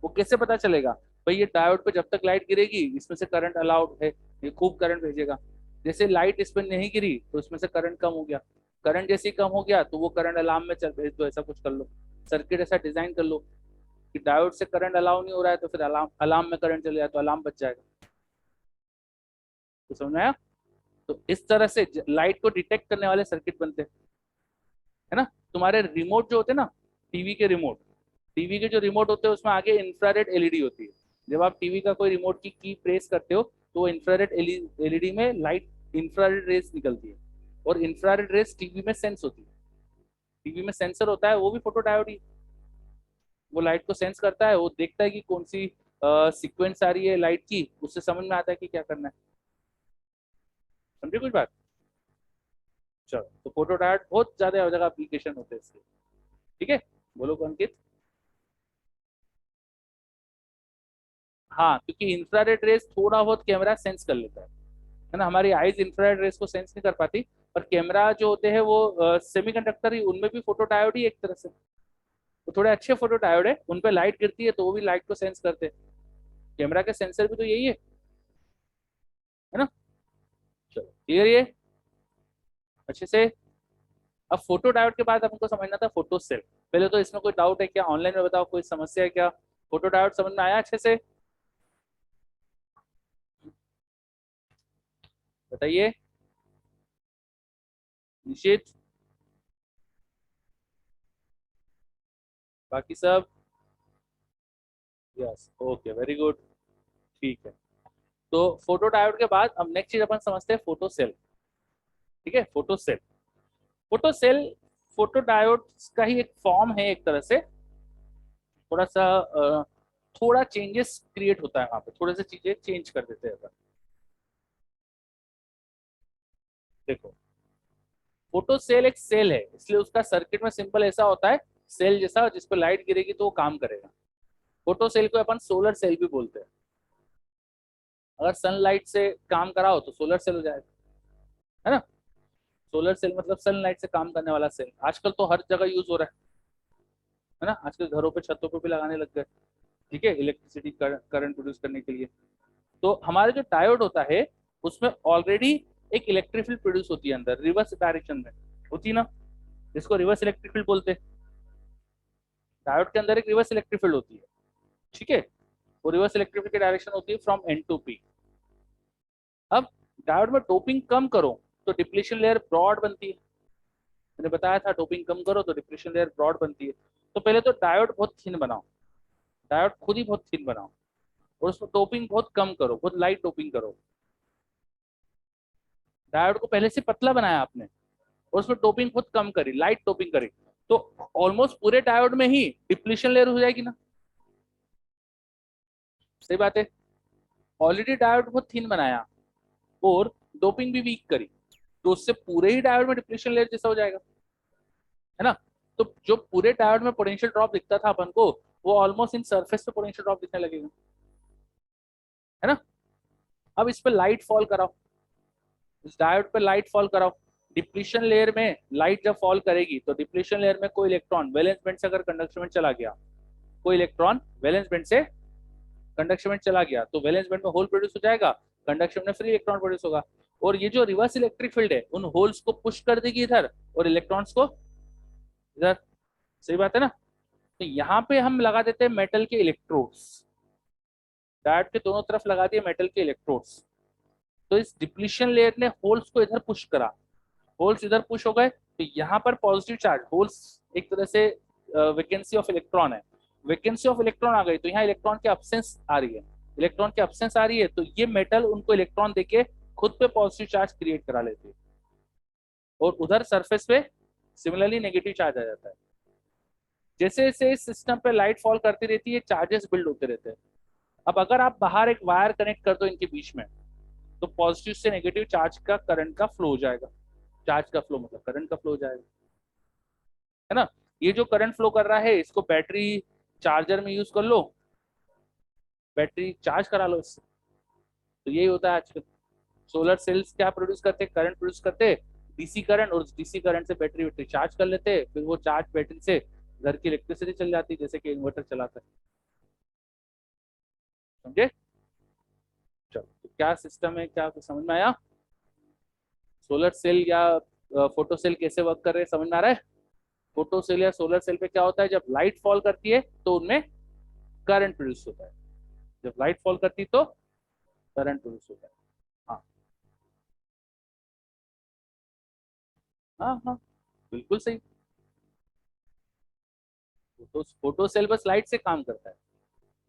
S1: वो कैसे पता चलेगा, भाई ये डायोड पे जब तक लाइट गिरेगी इसमें से करंट अलाउड है, ये खूब करंट भेजेगा। जैसे लाइट इस पर नहीं गिरी तो इसमें से करंट कम हो गया, करंट जैसे ही कम हो गया तो वो करंट अलार्म में चल भेज दो, ऐसा कुछ कर लो, सर्किट ऐसा डिजाइन कर लो कि डायोड से करंट अलाउ नहीं हो रहा है, तो फिर अलार्म अलार्म में करंट चले जाए तो अलार्म बच जाएगा। तो समझ में आया? तो इस तरह से लाइट को डिटेक्ट करने वाले सर्किट बनते हैं, है ना। तुम्हारे रिमोट जो होते हैं ना, टीवी के रिमोट, टीवी के जो रिमोट होते हैं उसमें आगे इंफ्रारेड एलईडी होती है। जब आप टीवी का कोई रिमोट की प्रेस करते हो, तो वो इंफ्रारेड एलईडी में लाइट, इंफ्रारेड रेस निकलती है, और इंफ्रारेड रेस टीवी में सेंस होती है। टीवी में सेंसर होता है, वो भी फोटो डायोड ही, वो लाइट को सेंस करता है, वो देखता है कि कौन सी सीक्वेंस आ रही है लाइट की, उससे समझ में आता है कि क्या करना है। समझे कुछ बात? चलो, तो फोटो डायोड बहुत ज्यादा जगह एप्लीकेशन होते हैं इसके। ठीक है, बोलो अंकित। हाँ, क्योंकि इंफ्रारेड रेस थोड़ा बहुत कैमरा सेंस कर लेता है ना। हमारी आईज इंफ्रारेड रेस को सेंस नहीं कर पाती, पर कैमरा जो होते हैं वो सेमीकंडक्टर ही, उनमें भी फोटो डायोड ही एक तरह से, तो थोड़े अच्छे फोटो डायोड है, उन पे लाइट गिरती है तो वो भी लाइट को सेंस करते हैं। कैमरा के सेंसर भी तो यही है ना। चलो क्लियर ये अच्छे से। अब फोटो डायोड के बाद हमको समझना था फोटो सेल। पहले तो इसमें कोई डाउट है क्या, ऑनलाइन में बताओ, कोई समस्या है क्या? फोटो डायोड समझ में आया अच्छे से? बताइए निश्चित, बाकी सब? Yes, okay, very good. ठीक है, तो फोटो डायोड के बाद अब नेक्स्ट चीज अपन समझते हैं फोटो सेल। ठीक है, photo cell. Photo cell photo diode का ही एक फॉर्म है एक तरह से। थोड़ा सा थोड़ा चेंजेस क्रिएट होता है वहां पे, थोड़े से चीजें चेंज कर देते हैं अपन। देखो, फोटो सेल एक सेल है, इसलिए उसका सर्किट में सिंपल ऐसा होता है, सेल जैसा, जिस पर लाइट गिरेगी तो वो काम करेगा। फोटो सेल को अपन सोलर सेल भी बोलते हैं। अगर सनलाइट से काम कराओ तो सोलर सेल हो जाएगा, है ना। सोलर सेल मतलब सनलाइट से काम करने वाला सेल, आजकल तो हर जगह यूज हो रहा है ना। आजकल घरों पे छतों पे भी लगाने लग गए, ठीक है, इलेक्ट्रिसिटी करंट प्रोड्यूस करने के लिए। तो हमारे जो डायोड होता है, उसमें ऑलरेडी एक इलेक्ट्रिक फील्ड प्रोड्यूस होती है अंदर, रिवर्स डायरेक्शन में होती है ना, जिसको रिवर्स इलेक्ट्रिक फील्ड बोलते हैं। डायोड के अंदर एक रिवर्स इलेक्ट्रिक फील्ड होती है, ठीक है। वो रिवर्स इलेक्ट्रिक फील्ड की डायरेक्शन होती है फ्रॉम एन टू पी। अब डायोड में डोपिंग कम करो तो डिप्लीशन लेयर ब्रॉड बनती है। मैंने बताया था डोपिंग कम करो तो डिप्लीशन लेयर ब्रॉड बनती है। तो पहले तो डायोड बहुत थिन बनाओ, डायोड खुद ही बहुत थिन बनाओ, और उसमें डोपिंग बहुत कम करो, बहुत लाइट डोपिंग करो। डायोड को पहले से पतला बनाया आपने और उसमें डोपिंग बहुत कम करी, लाइट डोपिंग करी, तो ऑलमोस्ट पूरे डायोड में ही डिप्लीशन लेयर हो जाएगी ना। सही बात है। ऑलरेडी डायोड बहुत थिन बनाया और डोपिंग भी वीक करी, तो उससे पूरे ही डायोड में डिप्लीशन लेयर जैसा हो जाएगा, है ना। तो जो पूरे डायोड में पोटेंशियल ड्रॉप दिखता था अपन को, वो ऑलमोस्ट इन सरफेस पे पोटेंशियल ड्रॉप दिखने लगेगा, है ना। अब इस पे लाइट फॉल कराओ, इस डायोड पे लाइट फॉल कराओ। डिप्लीशन लेयर में लाइट जब फॉल करेगी तो डिप्लीशन लेयर में कोई इलेक्ट्रॉन वैलेंस बैंड से अगर कंडक्शन में चला गया, कोई इलेक्ट्रॉन वैलेंस बैंड से कंडक्शन में चला गया, तो वैलेंस बैंड में होल प्रोड्यूस हो जाएगा, कंडक्शन में फ्री इलेक्ट्रॉन प्रोड्यूस होगा, और ये जो रिवर्स इलेक्ट्रिक फील्ड है उन होल्स को पुश कर देगी इधर और इलेक्ट्रॉन्स को इधर। सही बात है ना। तो यहाँ पे हम लगा देते हैं मेटल के इलेक्ट्रोड्स, डायोड के दोनों तरफ लगा दिए मेटल के इलेक्ट्रोड्स। तो इस डिप्लीशन लेयर ने होल्स को इधर पुश करा, होल्स इधर पुश हो गए, तो यहाँ पर पॉजिटिव चार्ज, होल्स एक तरह से वैकेंसी ऑफ इलेक्ट्रॉन है, वैकेंसी ऑफ इलेक्ट्रॉन आ गई, तो यहाँ इलेक्ट्रॉन की एब्सेंस आ रही है, इलेक्ट्रॉन की एब्सेंस आ रही है, तो ये मेटल उनको इलेक्ट्रॉन देके खुद पे पॉजिटिव चार्ज क्रिएट करा लेते हैं, और उधर सरफेस पे सिमिलरली नेगेटिव चार्ज आ जाता है। जैसे जैसे इस सिस्टम पे लाइट फॉल करती रहती है, चार्जेस बिल्ड होते रहते हैं। अब अगर आप बाहर एक वायर कनेक्ट कर दो इनके बीच में, तो पॉजिटिव से नेगेटिव चार्ज का करंट का फ्लो हो जाएगा, चार्ज का फ्लो मतलब करंट का फ्लो हो जाएगा, है ना। ये जो करंट फ्लो कर रहा है इसको बैटरी चार्जर में यूज कर लो, बैटरी चार्ज करा लो इससे। तो यही होता है आजकल। सोलर सेल्स क्या प्रोड्यूस करते, करंट प्रोड्यूस करते, डीसी करंट, और उस डीसी करंट से बैटरी बैटरी चार्ज कर लेते, फिर वो चार्ज बैटरी से घर की इलेक्ट्रिसिटी चल जाती, जैसे कि इन्वर्टर चलाता है। समझे। चलो, तो क्या सिस्टम है, क्या कुछ समझ में आया। सोलर सेल या फोटो सेल कैसे वर्क कर रहे हैं समझ में आ रहा है। फोटो सेल या सोलर सेल पे क्या होता है, जब लाइट फॉल करती है तो उनमें करंट प्रोड्यूस होता है, जब लाइट फॉल करती है तो करंट प्रोड्यूस होता है। हाँ हाँ हाँ, बिल्कुल सही। फोटो सेल बस लाइट से काम करता है,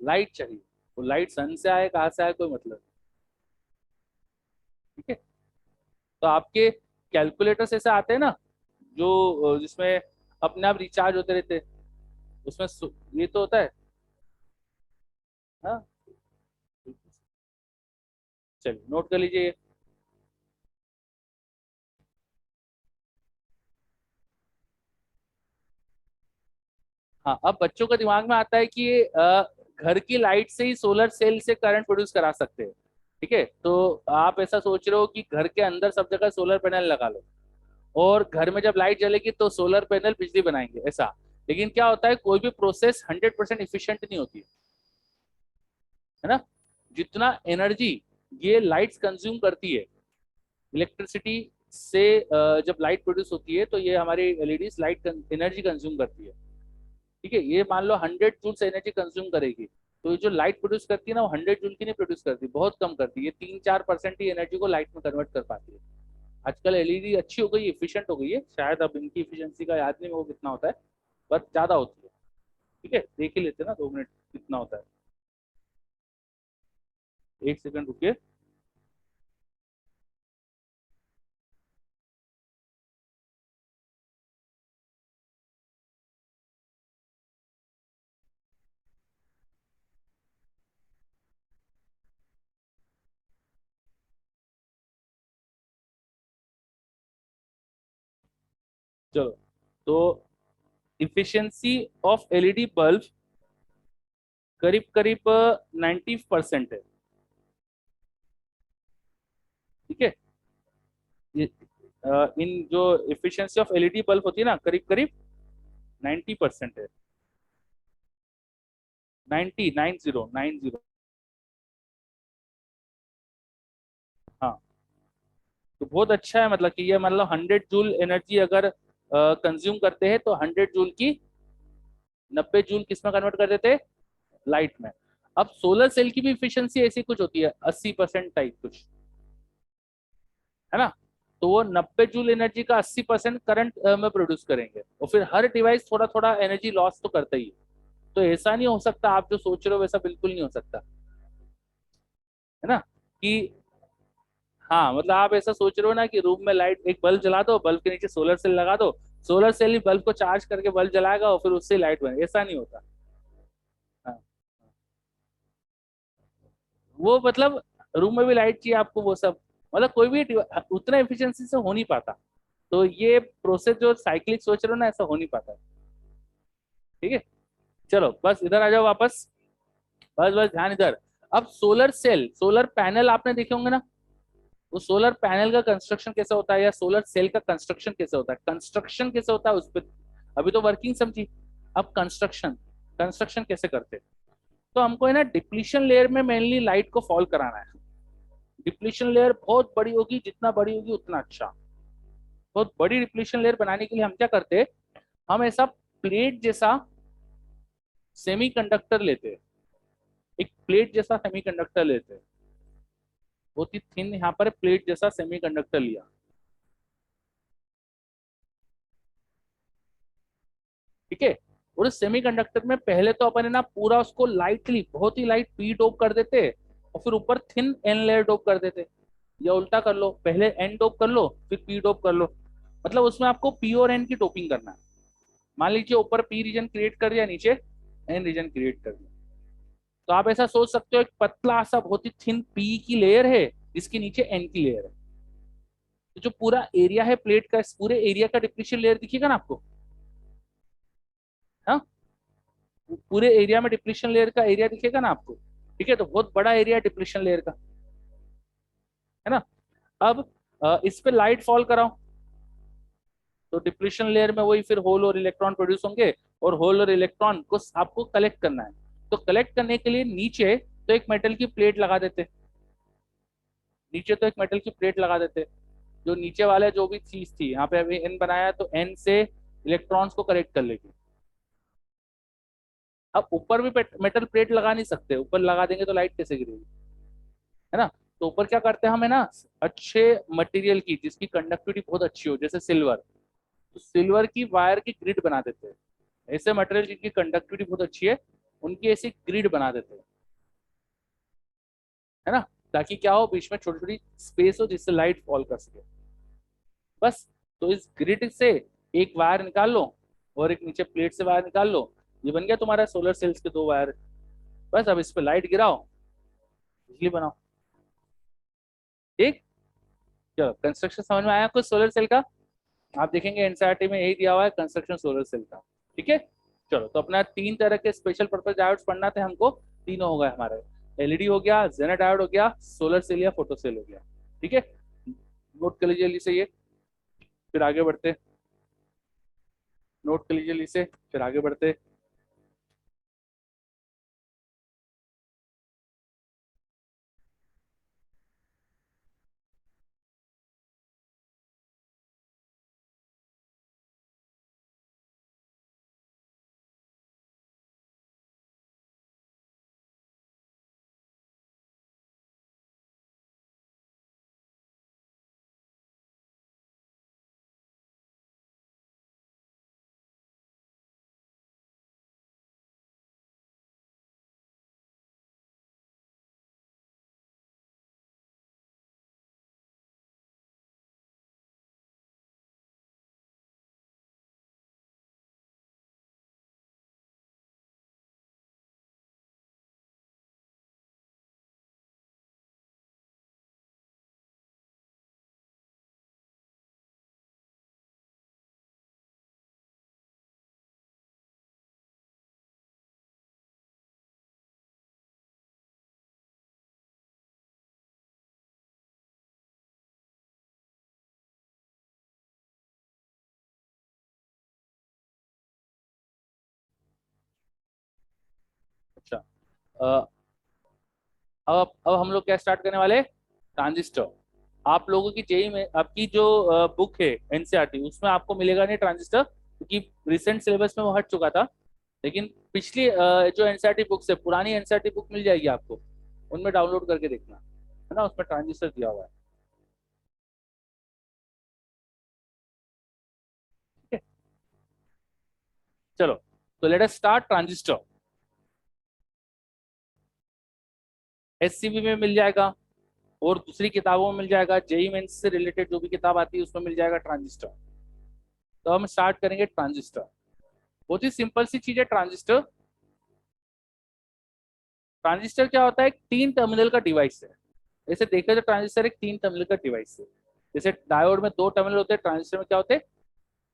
S1: लाइट चाहिए, वो लाइट सन से आए कहाँ से आए कोई मतलब नहीं। ठीक है। तो आपके कैलकुलेटर्स ऐसे आते हैं ना, जो जिसमें अपने आप रिचार्ज होते रहते हैं, उसमें ये तो होता है। हाँ, चलिए नोट कर लीजिए। हाँ, अब बच्चों के दिमाग में आता है कि ये घर की लाइट से ही सोलर सेल से करंट प्रोड्यूस करा सकते हैं। ठीक है, तो आप ऐसा सोच रहे हो कि घर के अंदर सब जगह सोलर पैनल लगा लो, और घर में जब लाइट जलेगी तो सोलर पैनल बिजली बनाएंगे, ऐसा। लेकिन क्या होता है, कोई भी प्रोसेस 100% इफिशिएंट नहीं होती है ना। जितना एनर्जी ये लाइट्स कंज्यूम करती है, इलेक्ट्रिसिटी से जब लाइट प्रोड्यूस होती है, तो ये हमारी एलईडी लाइट एनर्जी कंज्यूम करती है। ठीक है, ये मान लो 100 जूल एनर्जी कंज्यूम करेगी, तो ये जो लाइट प्रोड्यूस करती है ना, वो 100 जूल की नहीं प्रोड्यूस करती, बहुत कम करती है, 3-4% ही एनर्जी को लाइट में कन्वर्ट कर पाती है। आजकल एलईडी अच्छी हो गई है, इफिशियंट हो गई है, शायद अब इनकी इफिशियंसी का याद नहीं वो कितना होता है, पर ज्यादा होती है। ठीक है, देख ही लेते हैं ना 2 मिनट कितना होता है। एक सेकंड रुकिए। चलो, तो इफिशियंसी ऑफ एलईडी बल्ब करीब करीब 90% है। ठीक है, ये इन जो इफिशियंसी ऑफ एलईडी बल्ब होती है ना, करीब करीब 90% है। 90 हाँ। तो बहुत अच्छा है, मतलब कि ये मतलब 100 जूल एनर्जी अगर कंज्यूम करते हैं, तो 100 जूल की 90 जूल किस में कन्वर्ट कर देते हैं, लाइट में। अब सोलर सेल की भी इफिशियंसी ऐसी कुछ होती है, 80% टाइप कुछ। है ना। तो वो 90 जूल एनर्जी का 80% करंट में प्रोड्यूस करेंगे, और फिर हर डिवाइस थोड़ा थोड़ा एनर्जी लॉस तो करता ही है। तो ऐसा नहीं हो सकता, आप जो सोच रहे हो वैसा बिल्कुल नहीं हो सकता, है ना। कि हाँ, मतलब आप ऐसा सोच रहे हो ना कि रूम में लाइट, एक बल्ब जला दो, बल्ब के नीचे सोलर सेल लगा दो, सोलर सेल ही बल्ब को चार्ज करके बल्ब जलाएगा और फिर उससे लाइट बने, ऐसा नहीं होता। हाँ, वो मतलब रूम में भी लाइट चाहिए आपको, वो सब मतलब कोई भी उतना एफिशिएंसी से हो नहीं पाता। तो ये प्रोसेस जो साइक्लिक सोच रहे हो ना, ऐसा हो नहीं पाता। ठीक है, चलो बस इधर आ जाओ वापस। बस बस ध्यान इधर। अब सोलर सेल, सोलर पैनल आपने देखे होंगे ना, वो सोलर पैनल का कंस्ट्रक्शन कैसा होता है, या सोलर सेल का कंस्ट्रक्शन कैसे होता है, कंस्ट्रक्शन कैसे होता है उस पर। अभी तो वर्किंग समझी, अब कंस्ट्रक्शन, कंस्ट्रक्शन कैसे करते हैं। तो हमको है ना डिप्लीशन लेयर में मेनली लाइट को फॉल कराना है। डिप्लीशन लेयर बहुत बड़ी होगी, जितना बड़ी होगी उतना अच्छा। बहुत बड़ी डिप्लीशन लेयर बनाने के लिए हम क्या करते हैं, हम ऐसा प्लेट जैसा सेमीकंडक्टर लेते हैं। एक प्लेट जैसा सेमीकंडक्टर लेते हैं, बहुत ही थिन यहाँ पर प्लेट जैसा सेमीकंडक्टर लिया। ठीक है, और इस सेमीकंडक्टर में पहले तो अपन है ना पूरा उसको लाइटली, बहुत ही लाइट पी डोप कर देते, और फिर ऊपर थिन एन लेयर डोप कर देते। या उल्टा कर लो, पहले एन डोप कर लो फिर पी डोप कर लो। मतलब उसमें आपको पी और एन की डोपिंग करना है। मान लीजिए ऊपर पी रीजन क्रिएट कर दिया, नीचे एन रीजन क्रिएट कर दिया। तो आप ऐसा सोच सकते हो, एक पतला सा बहुत ही थिन पी की लेयर है, जिसके नीचे एन की लेयर है। तो जो पूरा एरिया है प्लेट का, इस पूरे एरिया का डिप्लीशन लेयर दिखेगा ना आपको। हाँ, पूरे एरिया में डिप्लीशन लेयर का एरिया दिखेगा ना आपको। ठीक है, तो बहुत बड़ा एरिया डिप्लीशन लेयर का, है ना। अब इस पे लाइट फॉल कराओ, तो डिप्लीशन लेयर में वही फिर होल और इलेक्ट्रॉन प्रोड्यूस होंगे, और होल और इलेक्ट्रॉन को आपको कलेक्ट करना है। तो कलेक्ट करने के लिए नीचे तो एक मेटल की प्लेट लगा देते, नीचे तो एक मेटल की प्लेट लगा देते। जो नीचे वाला जो भी चीज थी, यहाँ पे अभी एन बनाया तो एन से इलेक्ट्रॉन्स को कलेक्ट कर लेगी। अब ऊपर भी मेटल प्लेट लगा नहीं सकते, ऊपर लगा देंगे तो लाइट कैसे गिरेगी, है ना। तो ऊपर क्या करते हैं हम, है ना, अच्छे मटेरियल की जिसकी कंडक्टिविटी बहुत अच्छी हो, जैसे सिल्वर, तो सिल्वर की वायर की ग्रिड बना देते हैं। ऐसे मटेरियल जिनकी कंडक्टिविटी बहुत अच्छी है, उनकी ऐसी ग्रिड बना देते हैं, है ना। ताकि क्या हो, बीच में छोटी छोटी स्पेस हो जिससे लाइट फॉल कर सके। बस, तो इस ग्रिड से एक वायर निकाल लो, और एक नीचे प्लेट से वायर निकाल लो, ये बन गया तुम्हारा सोलर सेल्स के दो वायर। बस अब इस पे लाइट गिराओ, बिजली बनाओ। ठीक, चलो कंस्ट्रक्शन समझ में आया कुछ सोलर सेल का। आप देखेंगे एनसीईआरटी में यही दिया हुआ है, कंस्ट्रक्शन सोलर सेल का। ठीक है, चलो तो अपना तीन तरह के स्पेशल पर्पज डायोड्स पढ़ना थे हमको। तीनों हो गए हमारे, एलईडी हो गया, जेनर डायोड हो गया, सोलर सेल या फोटो सेल हो गया। ठीक है, नोट कर लीजिए जल्दी से ये, फिर आगे बढ़ते। नोट कर लीजिए जल्दी से, फिर आगे बढ़ते। अच्छा, अ, अब हम लोग क्या स्टार्ट करने वाले, ट्रांजिस्टर। आप लोगों की जेई में आपकी जो बुक है एनसीईआरटी, उसमें आपको मिलेगा नहीं ट्रांजिस्टर, क्योंकि रिसेंट सिलेबस में वो हट चुका था। लेकिन पिछली जो एनसीईआरटी बुक्स है, पुरानी एनसीईआरटी बुक मिल जाएगी आपको, उनमें डाउनलोड करके देखना, है ना, उसमें ट्रांजिस्टर दिया हुआ है। चलो, तो let us start transistor. SCB में मिल जाएगा और दूसरी किताबों में मिल जाएगा, जेई मेंस से रिलेटेड जो भी किताब आती है उसमें मिल जाएगा ट्रांजिस्टर। तो हम स्टार्ट करेंगे ट्रांजिस्टर। बहुत ही सिंपल सी चीज है ट्रांजिस्टर। ट्रांजिस्टर क्या होता है? एक तीन टर्मिनल का डिवाइस है। जैसे देखा तो ट्रांजिस्टर एक तीन टर्मिनल का डिवाइस है। जैसे डायोड में दो टर्मिनल होते हैं, ट्रांजिस्टर में क्या होते हैं?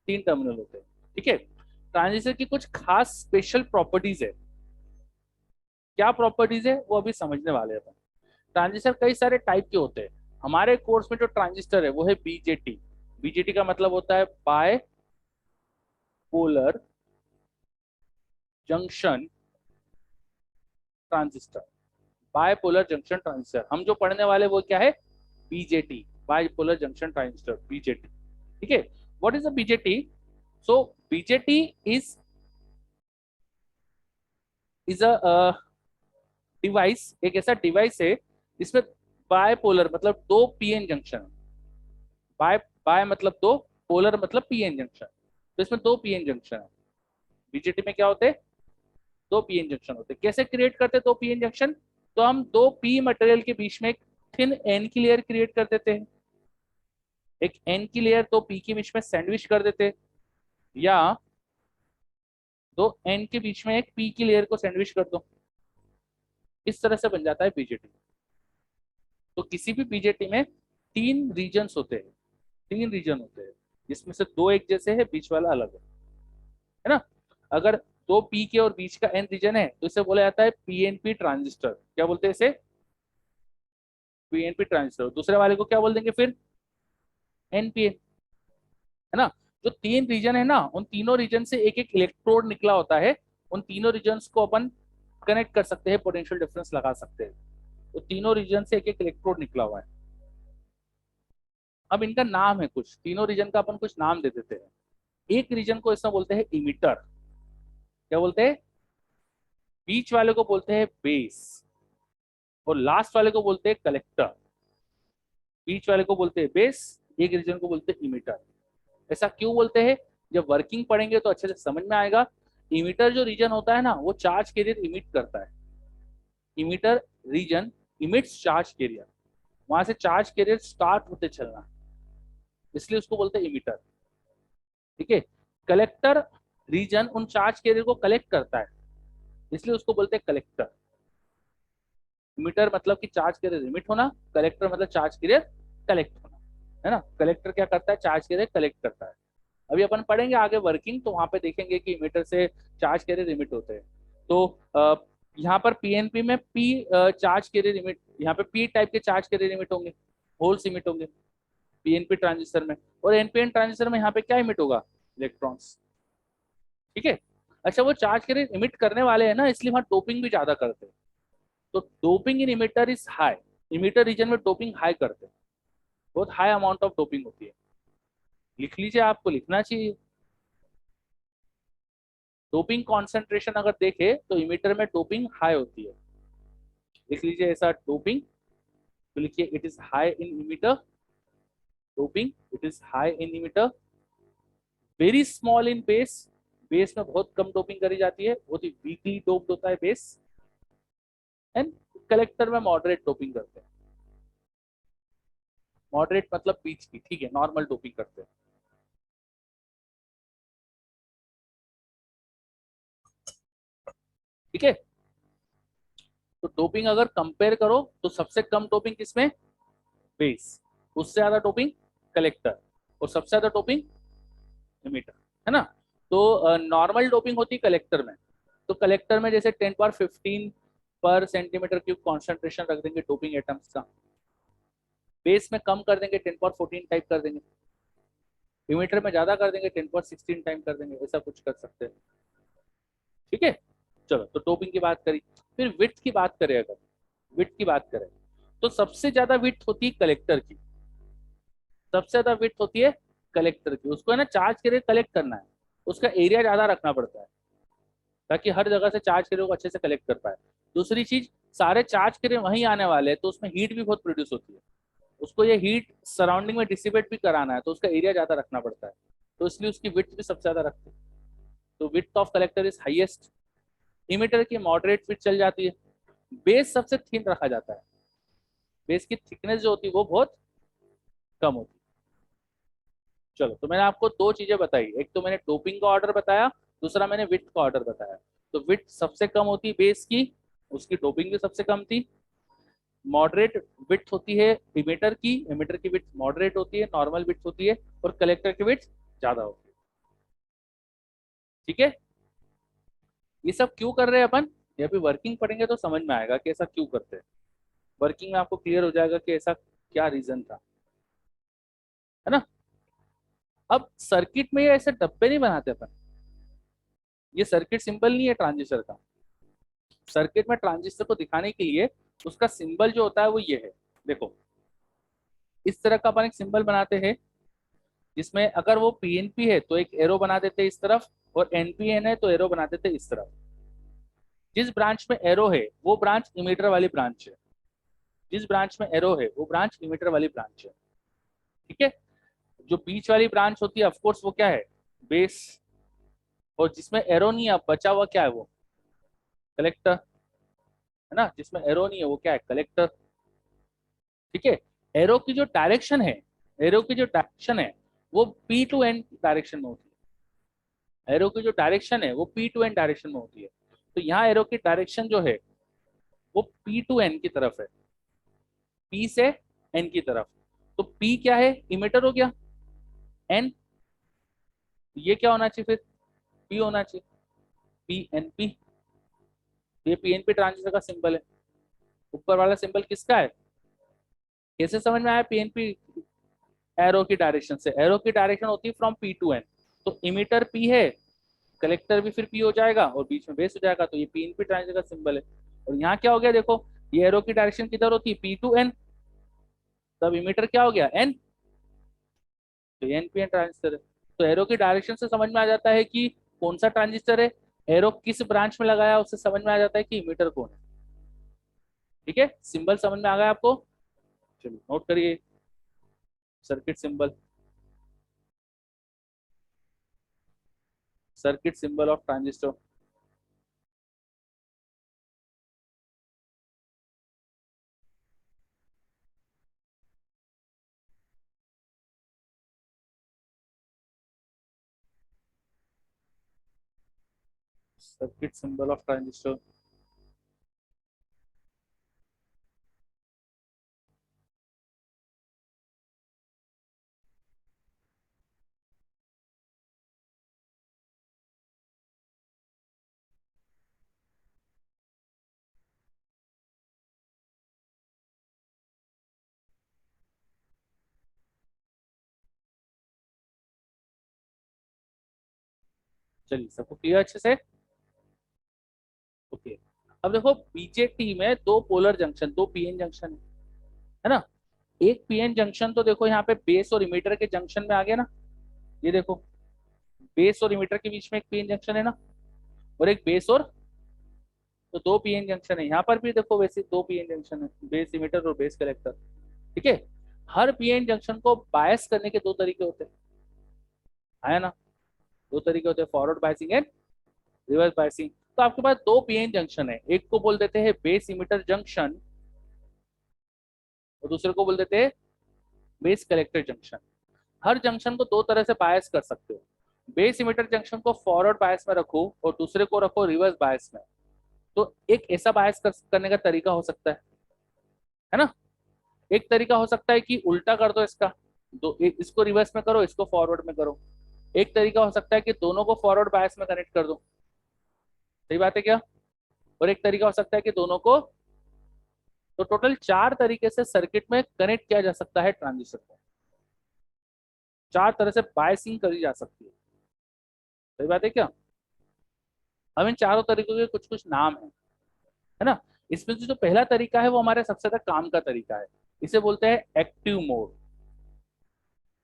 S1: तीन टर्मिनल होते हैं। ठीक है। ट्रांजिस्टर की कुछ खास स्पेशल प्रॉपर्टीज है। क्या प्रॉपर्टीज है वो अभी समझने वाले हैं। ट्रांजिस्टर कई सारे टाइप के होते हैं। हमारे कोर्स में जो ट्रांजिस्टर है वो है बीजेटी। बीजेटी का मतलब होता है bipolar junction transistor. Bipolar junction transistor हम जो पढ़ने वाले वो क्या है? BJT, bipolar junction transistor, BJT. ठीक है। What is a BJT? So BJT is is a device, एक ऐसा डिवाइस है जिसमें बायपोलर मतलब दो पीएन जंक्शन। बाय बाय मतलब दो, पोलर मतलब पीएन जंक्शन। तो इसमें दो पीएन जंक्शन है। बीजेटी में क्या होते हैं? दो पीएन जंक्शन होते हैं। कैसे क्रिएट करते हैं दो पीएन जंक्शन? तो हम दो पी मटेरियल के बीच में एक थिन एन की लेयर क्रिएट कर देते हैं। एक एन की लेयर दो पी के बीच में सैंडविच कर देते हैं, या दो एन के बीच में एक पी की लेयर को सैंडविच कर दो। इस तरह से बन जाता है बीजेटी। तो किसी भी बीजेटी में तीन रीजन्स होते हैं, तीन रीजन होते हैं, जिसमें से दो एक जैसे है, बीच वाला अलग है ना? अगर दो पी के और बीच का एन रीजन है तो इसे बोला जाता है पीएनपी ट्रांजिस्टर। क्या बोलते हैं इसे? PNP transistor. दूसरे वाले को क्या बोल देंगे फिर? एनपीएन, है ना? जो तीन रीजन है ना, उन तीनों रीजन से एक एक इलेक्ट्रोड निकला होता है। उन तीनों रीजन्स को अपन कनेक्ट कर सकते हैं, पोटेंशियल डिफरेंस लगा सकते हैं। तो तीनों रीजन से एक एक इलेक्ट्रोड निकला हुआ है। अब इनका नाम है, कुछ तीनों रीजन का अपन कुछ नाम दे देते हैं। एक रीजन को इसमें बोलते हैं इमिटर। क्या बोलते हैं? बीच वाले को बोलते हैं बेस, और लास्ट वाले को बोलते हैं कलेक्टर। बीच वाले को बोलते हैं बेस, एक रीजन को बोलते हैं इमिटर। ऐसा क्यों बोलते हैं? जब वर्किंग पढ़ेंगे तो अच्छे से समझ में आएगा। इमिटर जो रीजन होता है ना, वो चार्ज कैरियर इमिट करता है। Emitter region emits charge carrier, वहां से चार्ज कैरियर स्टार्ट होते चलना, इसलिए उसको बोलते हैं इमिटर। ठीक है। कलेक्टर रीजन उन चार्ज कैरियर को कलेक्ट करता है, इसलिए उसको बोलते हैं कलेक्टर। इमिटर मतलब कि चार्ज कैरियर इमिट होना, कलेक्टर मतलब चार्ज कैरियर कलेक्ट होना, है ना? कलेक्टर क्या करता है? चार्ज कैरियर कलेक्ट करता है। अभी अपन पढ़ेंगे आगे वर्किंग, तो वहां पे देखेंगे कि इमिटर से चार्ज कैरियर इमिट होते हैं। तो यहाँ पर पीएनपी में पी चार्ज कैरियर इमिट, यहाँ पे पी टाइप के चार्ज कैरियर इमिट होंगे, होल्स इमिट होंगे पीएनपी ट्रांजिस्टर में। और एनपीएन ट्रांजिस्टर में यहाँ पे क्या इमिट होगा? इलेक्ट्रॉन्स। ठीक है। अच्छा, वो चार्ज कैरियर इमिट करने वाले हैं ना, इसलिए वहां डोपिंग भी ज्यादा करते हैं। तो doping in emitter is high. Emitter region में डोपिंग हाई करते हैं, बहुत हाई अमाउंट ऑफ डोपिंग होती है। लिख लीजिए, आपको लिखना चाहिए। डोपिंग कॉन्सेंट्रेशन अगर देखे तो इमिटर में डोपिंग हाई होती है। लिख लीजिए ऐसा, डोपिंग, तो लिखिए it is high in emitter. Doping it is high in emitter, very small in base. Base में बहुत कम डोपिंग करी जाती है, बहुत ही वीकली डोप्ड होता है बेस। एंड कलेक्टर में मॉडरेट डोपिंग करते हैं। मॉडरेट मतलब बीच की, ठीक है, नॉर्मल डोपिंग करते हैं। ठीक है। तो डोपिंग अगर कंपेयर करो तो सबसे कम डोपिंग किसमें? बेस। उससे ज्यादा डोपिंग कलेक्टर, और सबसे ज्यादा डोपिंग इमिटर, है ना? तो नॉर्मल डोपिंग होती है कलेक्टर में। तो कलेक्टर में जैसे 10^15 पर सेंटीमीटर क्यूब कॉन्सेंट्रेशन रख देंगे डोपिंग एटम्स का। बेस में कम कर देंगे, 10^14 टाइप कर देंगे। इमिटर में ज्यादा कर देंगे, 10^16 टाइम कर देंगे। ऐसा कुछ कर सकते हैं। ठीक है। चलो, तो डोपिंग की बात करी। फिर विड्थ की बात करें, अगर विड्थ की बात करें तो सबसे ज्यादा विड्थ होती है कलेक्टर की। सबसे ज्यादा विड्थ होती है कलेक्टर की। उसको है ना चार्ज के लिए कलेक्ट करना है, उसका एरिया ज्यादा रखना पड़ता है, ताकि हर जगह से चार्ज के लिए को अच्छे से कलेक्ट कर पाए। दूसरी चीज, सारे चार्ज के लिए वहीं आने वाले हैं, तो उसमें हीट भी बहुत प्रोड्यूस होती है। उसको ये हीट सराउंडिंग में डिसिपेट भी कराना है, तो उसका एरिया ज्यादा रखना पड़ता है। तो इसलिए उसकी विड्थ भी सबसे ज्यादा रखते हैं। तो width of collector is highest, emitter की मॉडरेट विड्थ चल जाती है, बेस सबसे थिन रखा जाता है, बेस की थिकनेस जो होती है वो बहुत कम होती है। चलो, तो मैंने आपको दो चीजें बताई, एक तो मैंने डोपिंग का ऑर्डर बताया, दूसरा मैंने विड्थ का ऑर्डर बताया। तो विड्थ सबसे कम होती बेस की, उसकी डोपिंग भी सबसे कम थी। मॉडरेट विड्थ होती है इमिटर की, इमिटर की विड्थ मॉडरेट होती है, नॉर्मल विड्थ होती है, और कलेक्टर की विड्थ ज्यादा होती है। ठीक है, ये सब क्यों कर रहे हैं अपन, ये अभी वर्किंग पढ़ेंगे तो समझ में आएगा कि ऐसा क्यों करते हैं। वर्किंग में आपको क्लियर हो जाएगा कि ऐसा क्या रीजन था, है ना। अब सर्किट में ये ऐसे डब्बे नहीं बनाते अपन, ये सर्किट सिंबल नहीं है ट्रांजिस्टर का। सर्किट में ट्रांजिस्टर को दिखाने के लिए उसका सिंबल जो होता है वो ये है, देखो इस तरह का अपन एक सिंबल बनाते हैं, जिसमें अगर वो पीएनपी है तो एक एरो बना देते इस तरफ, और एनपीएन है तो एरो बना देते इस तरफ। जिस ब्रांच में एरो है वो ब्रांच इमीटर वाली ब्रांच है, जिस ब्रांच में एरो है वो ब्रांच इमीटर वाली ब्रांच है। ठीक है, जो बीच वाली ब्रांच होती है ऑफकोर्स वो क्या है, बेस, और जिसमें एरो नहीं है अब बचा हुआ क्या है वो कलेक्टर, है ना, जिसमें एरो नहीं है वो क्या है कलेक्टर। ठीक है, एरो की जो डायरेक्शन है, एरो की जो डायरेक्शन है वो पी टू एन डायरेक्शन में होती है, एरो की जो डायरेक्शन है वो पी टू एन डायरेक्शन में होती है। तो यहाँ एरो की डायरेक्शन जो है वो पी टू एन की तरफ है, पी से एन की तरफ। तो पी क्या है, इमीटर हो गया, एन ये क्या होना चाहिए फिर, पी होना चाहिए, पी एन पी। ये पीएनपी ट्रांजिस्टर का सिंबल है। ऊपर वाला सिंबल किसका है, कैसे समझ में आया, पीएनपी एरो की डायरेक्शन से, एरो की डायरेक्शन होती है फ्रॉम पी टू एन। तो इमीटर पी है, कलेक्टर भी फिर पी हो जाएगा और बीच में बेस हो जाएगा, तो ये पीएनपी ट्रांजिस्टर का सिंबल है। और यहाँ क्या हो गया देखो, ये एरो की डायरेक्शन किधर होती है, पी टू एन, तब इमीटर क्या हो गया एन, तो एन पी एन ट्रांजिस्टर है। तो एरो की डायरेक्शन से समझ में आ जाता है कि कौन सा ट्रांजिस्टर है, एरो किस ब्रांच में लगाया उससे समझ में आ जाता है कि इमीटर कौन है। ठीक है, सिंबल समझ में आ गया आपको, चलिए नोट करिए circuit symbol, circuit symbol of transistor. Circuit symbol of transistor, चलिए सबको क्लियर अच्छे से, ओके। अब देखो बीजेटी में दो पोलर जंक्शन, दो पीएन जंक्शन है ना। एक पीएन जंक्शन तो देखो यहाँ पे बेस और इमीटर के जंक्शन में आ गया ना, ये देखो बेस और इमीटर के बीच में एक पीएन जंक्शन है ना, और एक बेस और, तो दो पीएन जंक्शन है। यहाँ पर भी देखो वैसे दो पीएन जंक्शन है, बेस इमीटर और बेस कलेक्टर। ठीक है, हर पीएन जंक्शन को बायस करने के दो तरीके होते हैं, है ना, दो तरीके होते हैं, forward biasing and reverse biasing. तो आपके पास दो पीएन जंक्शन है, एक को बोल देते हैं बेस इमीटर जंक्शन और दूसरे को बोल देते हैं बेस कलेक्टर जंक्शन। हर जंक्शन को दो तरह से बायस कर सकते हो, बेस इमीटर जंक्शन को फॉरवर्ड बायस में रखो और दूसरे को रखो रिवर्स बायस में। तो एक ऐसा बायस करने का तरीका हो सकता है ना। एक तरीका हो सकता है कि उल्टा कर दो इसका, दो इसको रिवर्स में करो, इसको फॉरवर्ड में करो। एक तरीका हो सकता है कि दोनों को फॉरवर्ड बायस में कनेक्ट कर दो, सही बात है क्या। और एक तरीका हो सकता है कि दोनों को, तो टोटल चार तरीके से सर्किट में कनेक्ट किया जा सकता है ट्रांजिस्टर को, चार तरह से बायसिंग करी जा सकती है, सही बात है क्या। अब इन चारों तरीकों के कुछ कुछ नाम है ना। इसमें से जो पहला तरीका है वो हमारे सबसे ज्यादा काम का तरीका है, इसे बोलते हैं एक्टिव मोड,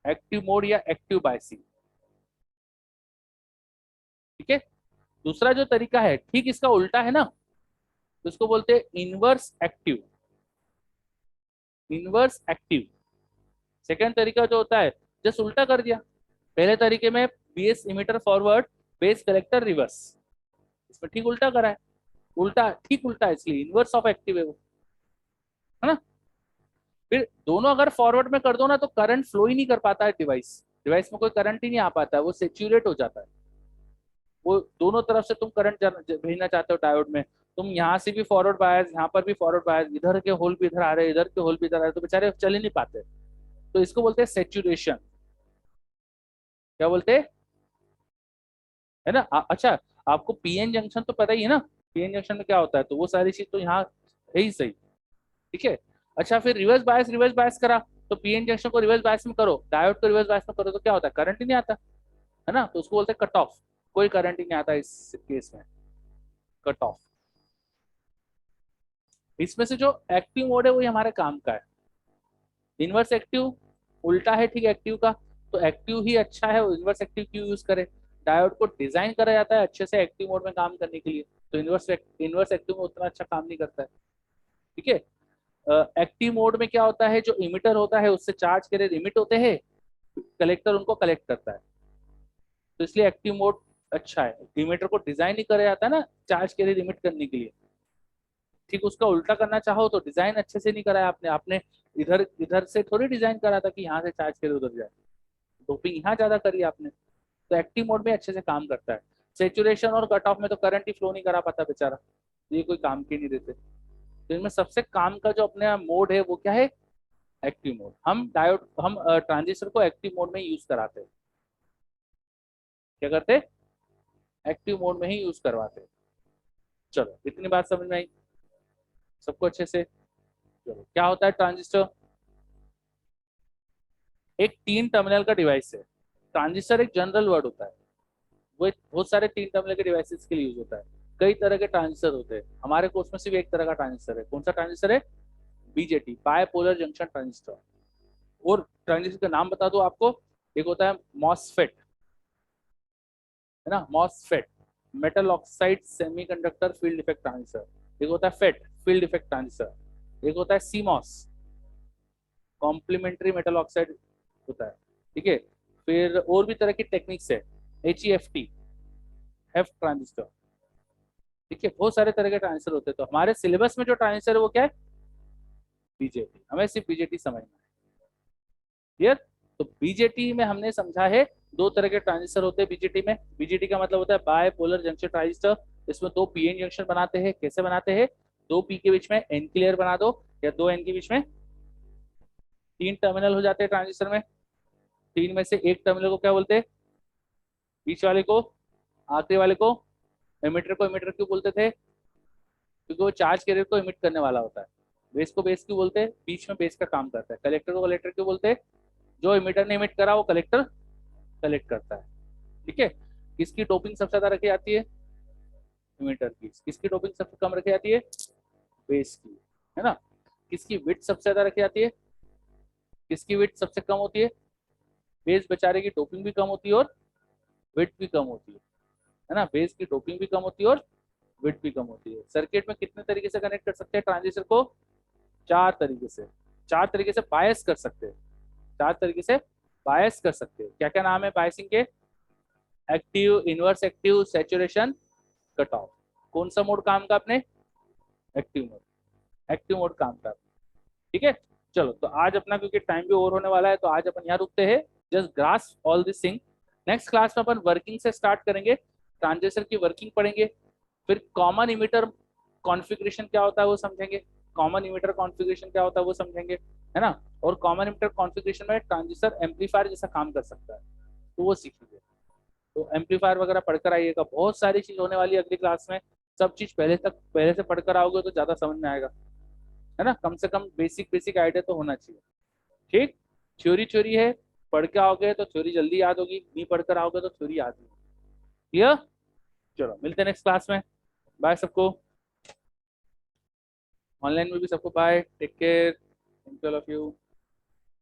S1: एक्टिव मोड या एक्टिव बायसिंग। ठीक है, दूसरा जो तरीका है ठीक इसका उल्टा है ना, तो इसको बोलते हैं inverse active, inverse active. Second तरीका जो होता है जस्ट उल्टा कर दिया, पहले तरीके में base emitter forward, base collector reverse, इसमें ठीक उल्टा करा है, उल्टा ठीक उल्टा है, इसलिए इनवर्स ऑफ एक्टिव है वो, है ना। फिर दोनों अगर फॉरवर्ड में कर दो ना तो करंट फ्लो ही नहीं कर पाता है, डिवाइस डिवाइस में कोई करंट ही नहीं आ पाता है, वो सेचुरेट हो जाता है। वो दोनों तरफ से तुम करंट भेजना चाहते हो डायोड में, तुम यहाँ से भी फॉरवर्ड बायस, यहाँ पर भी फॉरवर्ड बायस, इधर के होल भी इधर आ रहे हैं, इधर के होल भी इधर आ रहे हैं, तो बेचारे चल ही नहीं पाते। तो इसको बोलते हैं सेचुरेशन। क्या बोलते हैं, है ना। अच्छा, आपको पीएन जंक्शन तो पता ही है ना, पीएन जंक्शन में क्या होता है, तो वो सारी चीज तो यहाँ है ही सही। ठीक है। अच्छा, फिर रिवर्स बायस करा, तो पीएन जंक्शन को रिवर्स बायस में करो, डायोड को रिवर्स बायस में करो, तो क्या होता है, करंट ही नहीं आता, है ना। तो उसको बोलते हैं कट ऑफ, कोई करंट ही नहीं आता इस केस में, कट ऑफ। इसमें से जो एक्टिव मोड है वही हमारे काम का है। इनवर्स एक्टिव उल्टा है ठीक एक्टिव का, तो एक्टिव ही अच्छा है, इनवर्स एक्टिव क्यों यूज करें। डायोड को डिजाइन करा जाता है अच्छे से एक्टिव मोड में काम करने के लिए, तो इनवर्स एक्टिव में उतना अच्छा काम नहीं करता है। ठीक है। एक्टिव मोड में क्या होता है, जो इमिटर होता है उससे चार्ज के रेज इमिट होते हैं, कलेक्टर उनको कलेक्ट करता है, तो इसलिए एक्टिव मोड अच्छा है। इमिटर को डिजाइन ही करा जाता है ना चार्ज के रेज इमिट करने के लिए, ठीक उसका उल्टा करना चाहो तो डिजाइन अच्छे से नहीं कराया आपने, आपने इधर इधर से थोड़ी डिजाइन करा था कि यहाँ से चार्ज के उधर जाए, डोपिंग यहाँ ज्यादा करी आपने। तो एक्टिव मोड में अच्छे से काम करता है। सेचुरेशन और कट ऑफ में तो करंट ही फ्लो नहीं करा पाता बेचारा, ये कोई काम के नहीं देते। तो इनमें सबसे काम का जो अपने मोड है वो क्या है, एक्टिव मोड। हम ट्रांजिस्टर को एक्टिव मोड में यूज कराते हैं। क्या करते, एक्टिव मोड में ही यूज करवाते हैं। चलो इतनी बात समझ में आई सबको अच्छे से। चलो, क्या होता है ट्रांजिस्टर, एक तीन टर्मिनल का डिवाइस है। ट्रांजिस्टर एक जनरल वर्ड होता है, वो बहुत सारे तीन टर्मिनल के डिवाइसेस के लिए यूज होता है। कई तरह के ट्रांजिस्टर होते हैं, हमारे कोर्स में सिर्फ एक तरह का ट्रांजिस्टर है। कौन सा ट्रांजिस्टर है, बीजेटी, बायपोलर जंक्शन ट्रांजिस्टर। और ट्रांजिस्टर का नाम बता दो आपको, एक होता है मॉसफेट, है ना, MOSFET, metal oxide semiconductor field effect transistor. एक होता है फेट, फील्ड इफेक्ट ट्रांजिस्टर। एक होता है सीमॉस, कॉम्प्लीमेंट्री मेटल ऑक्साइड होता है। ठीक है। फिर और भी तरह की टेक्निक्स है, एच ई एफ टी, हेफ ट्रांजिस्टर। ठीक है, बहुत सारे तरह के ट्रांजिस्टर होते हैं। तो हमारे सिलेबस में जो ट्रांजिस्टर है वो क्या है, बीजेटी, हमें सिर्फ बीजेटी समझना है। क्लियर। तो बीजेटी में हमने समझा है दो तरह के ट्रांजिस्टर होते हैं बीजेटी में। बीजेटी का मतलब होता है बाय पोलर जंक्शन ट्रांजिस्टर, इसमें दो पीएन जंक्शन बनाते हैं। कैसे बनाते हैं, दो पी के बीच में एन क्लियर बना दो, या दो एन के बीच में तीन टर्मिनल हो जाते हैं ट्रांजिस्टर में। तीन में से एक टर्मिनल को क्या बोलते हैं, बीच वाले को, आखिरी वाले को, एमिटर को एमिटर क्यों बोलते थे, क्योंकि वो चार्ज कैरियर को इमिट करने वाला होता है। बेस को बेस क्यों बोलते हैं, बीच में बेस का काम करता है। कलेक्टर को कलेक्टर क्यों बोलते हैं, जो इमिटर ने इमिट करा वो कलेक्टर कलेक्ट करता है। ठीक है। किसकी डोपिंग सबसे ज्यादा रखी जाती है, इमिटर की। किसकी डोपिंग सबसे कम रखी जाती है, बेस की, है ना। किसकी विड्थ सबसे ज्यादा रखी जाती है, किसकी विड्थ सबसे कम होती है, बेस बेचारे की डोपिंग भी कम होती है और विड्थ भी कम होती है ना। बेस की डोपिंग भी कम होती है और विड्थ भी कम होती है। सर्किट में कितने तरीके से कनेक्ट कर सकते हैं ट्रांजिस्टर को, चार तरीके से। चार तरीके से बायस कर सकते हैं, चार तरीके से बायस कर सकते हैं। क्या क्या नाम है बायसिंग के, active, inverse active, saturation, cut off. कौन सा मोड काम का अपने, एक्टिव मोड, एक्टिव मोड काम का। ठीक है। चलो, तो आज अपना क्योंकि टाइम भी ओवर होने वाला है तो आज अपन यहाँ रुकते हैं। Just grasp all this thing. Next class में अपन वर्किंग से स्टार्ट करेंगे, ट्रांजिस्टर की वर्किंग पढ़ेंगे। फिर कॉमन इमिटर कॉन्फ़िगरेशन क्या होता है वो समझेंगे, कॉमन इमिटर कॉन्फ़िगरेशन क्या होता है वो समझेंगे, है ना। और कॉमन इमिटर कॉन्फ़िगरेशन में ट्रांजिस्टर एम्पलीफायर जैसा काम कर सकता है, तो वो सीखेंगे। तो एम्पलीफायर वगैरह पढ़कर आइएगा, बहुत सारी चीज होने वाली है अगली क्लास में। सब चीज पहले से पढ़कर आओगे तो ज्यादा समझ में आएगा, है ना। कम से कम बेसिक बेसिक आइडिया तो होना चाहिए। ठीक, थ्योरी थ्योरी है, पढ़ के आओगे तो थ्योरी जल्दी याद होगी, नहीं पढ़कर आओगे तो थ्योरी याद नहीं। क्लियर। चलो मिलते हैं नेक्स्ट क्लास में। बाय सबको, ऑनलाइन में भी सबको bye, take care, thank you all of you.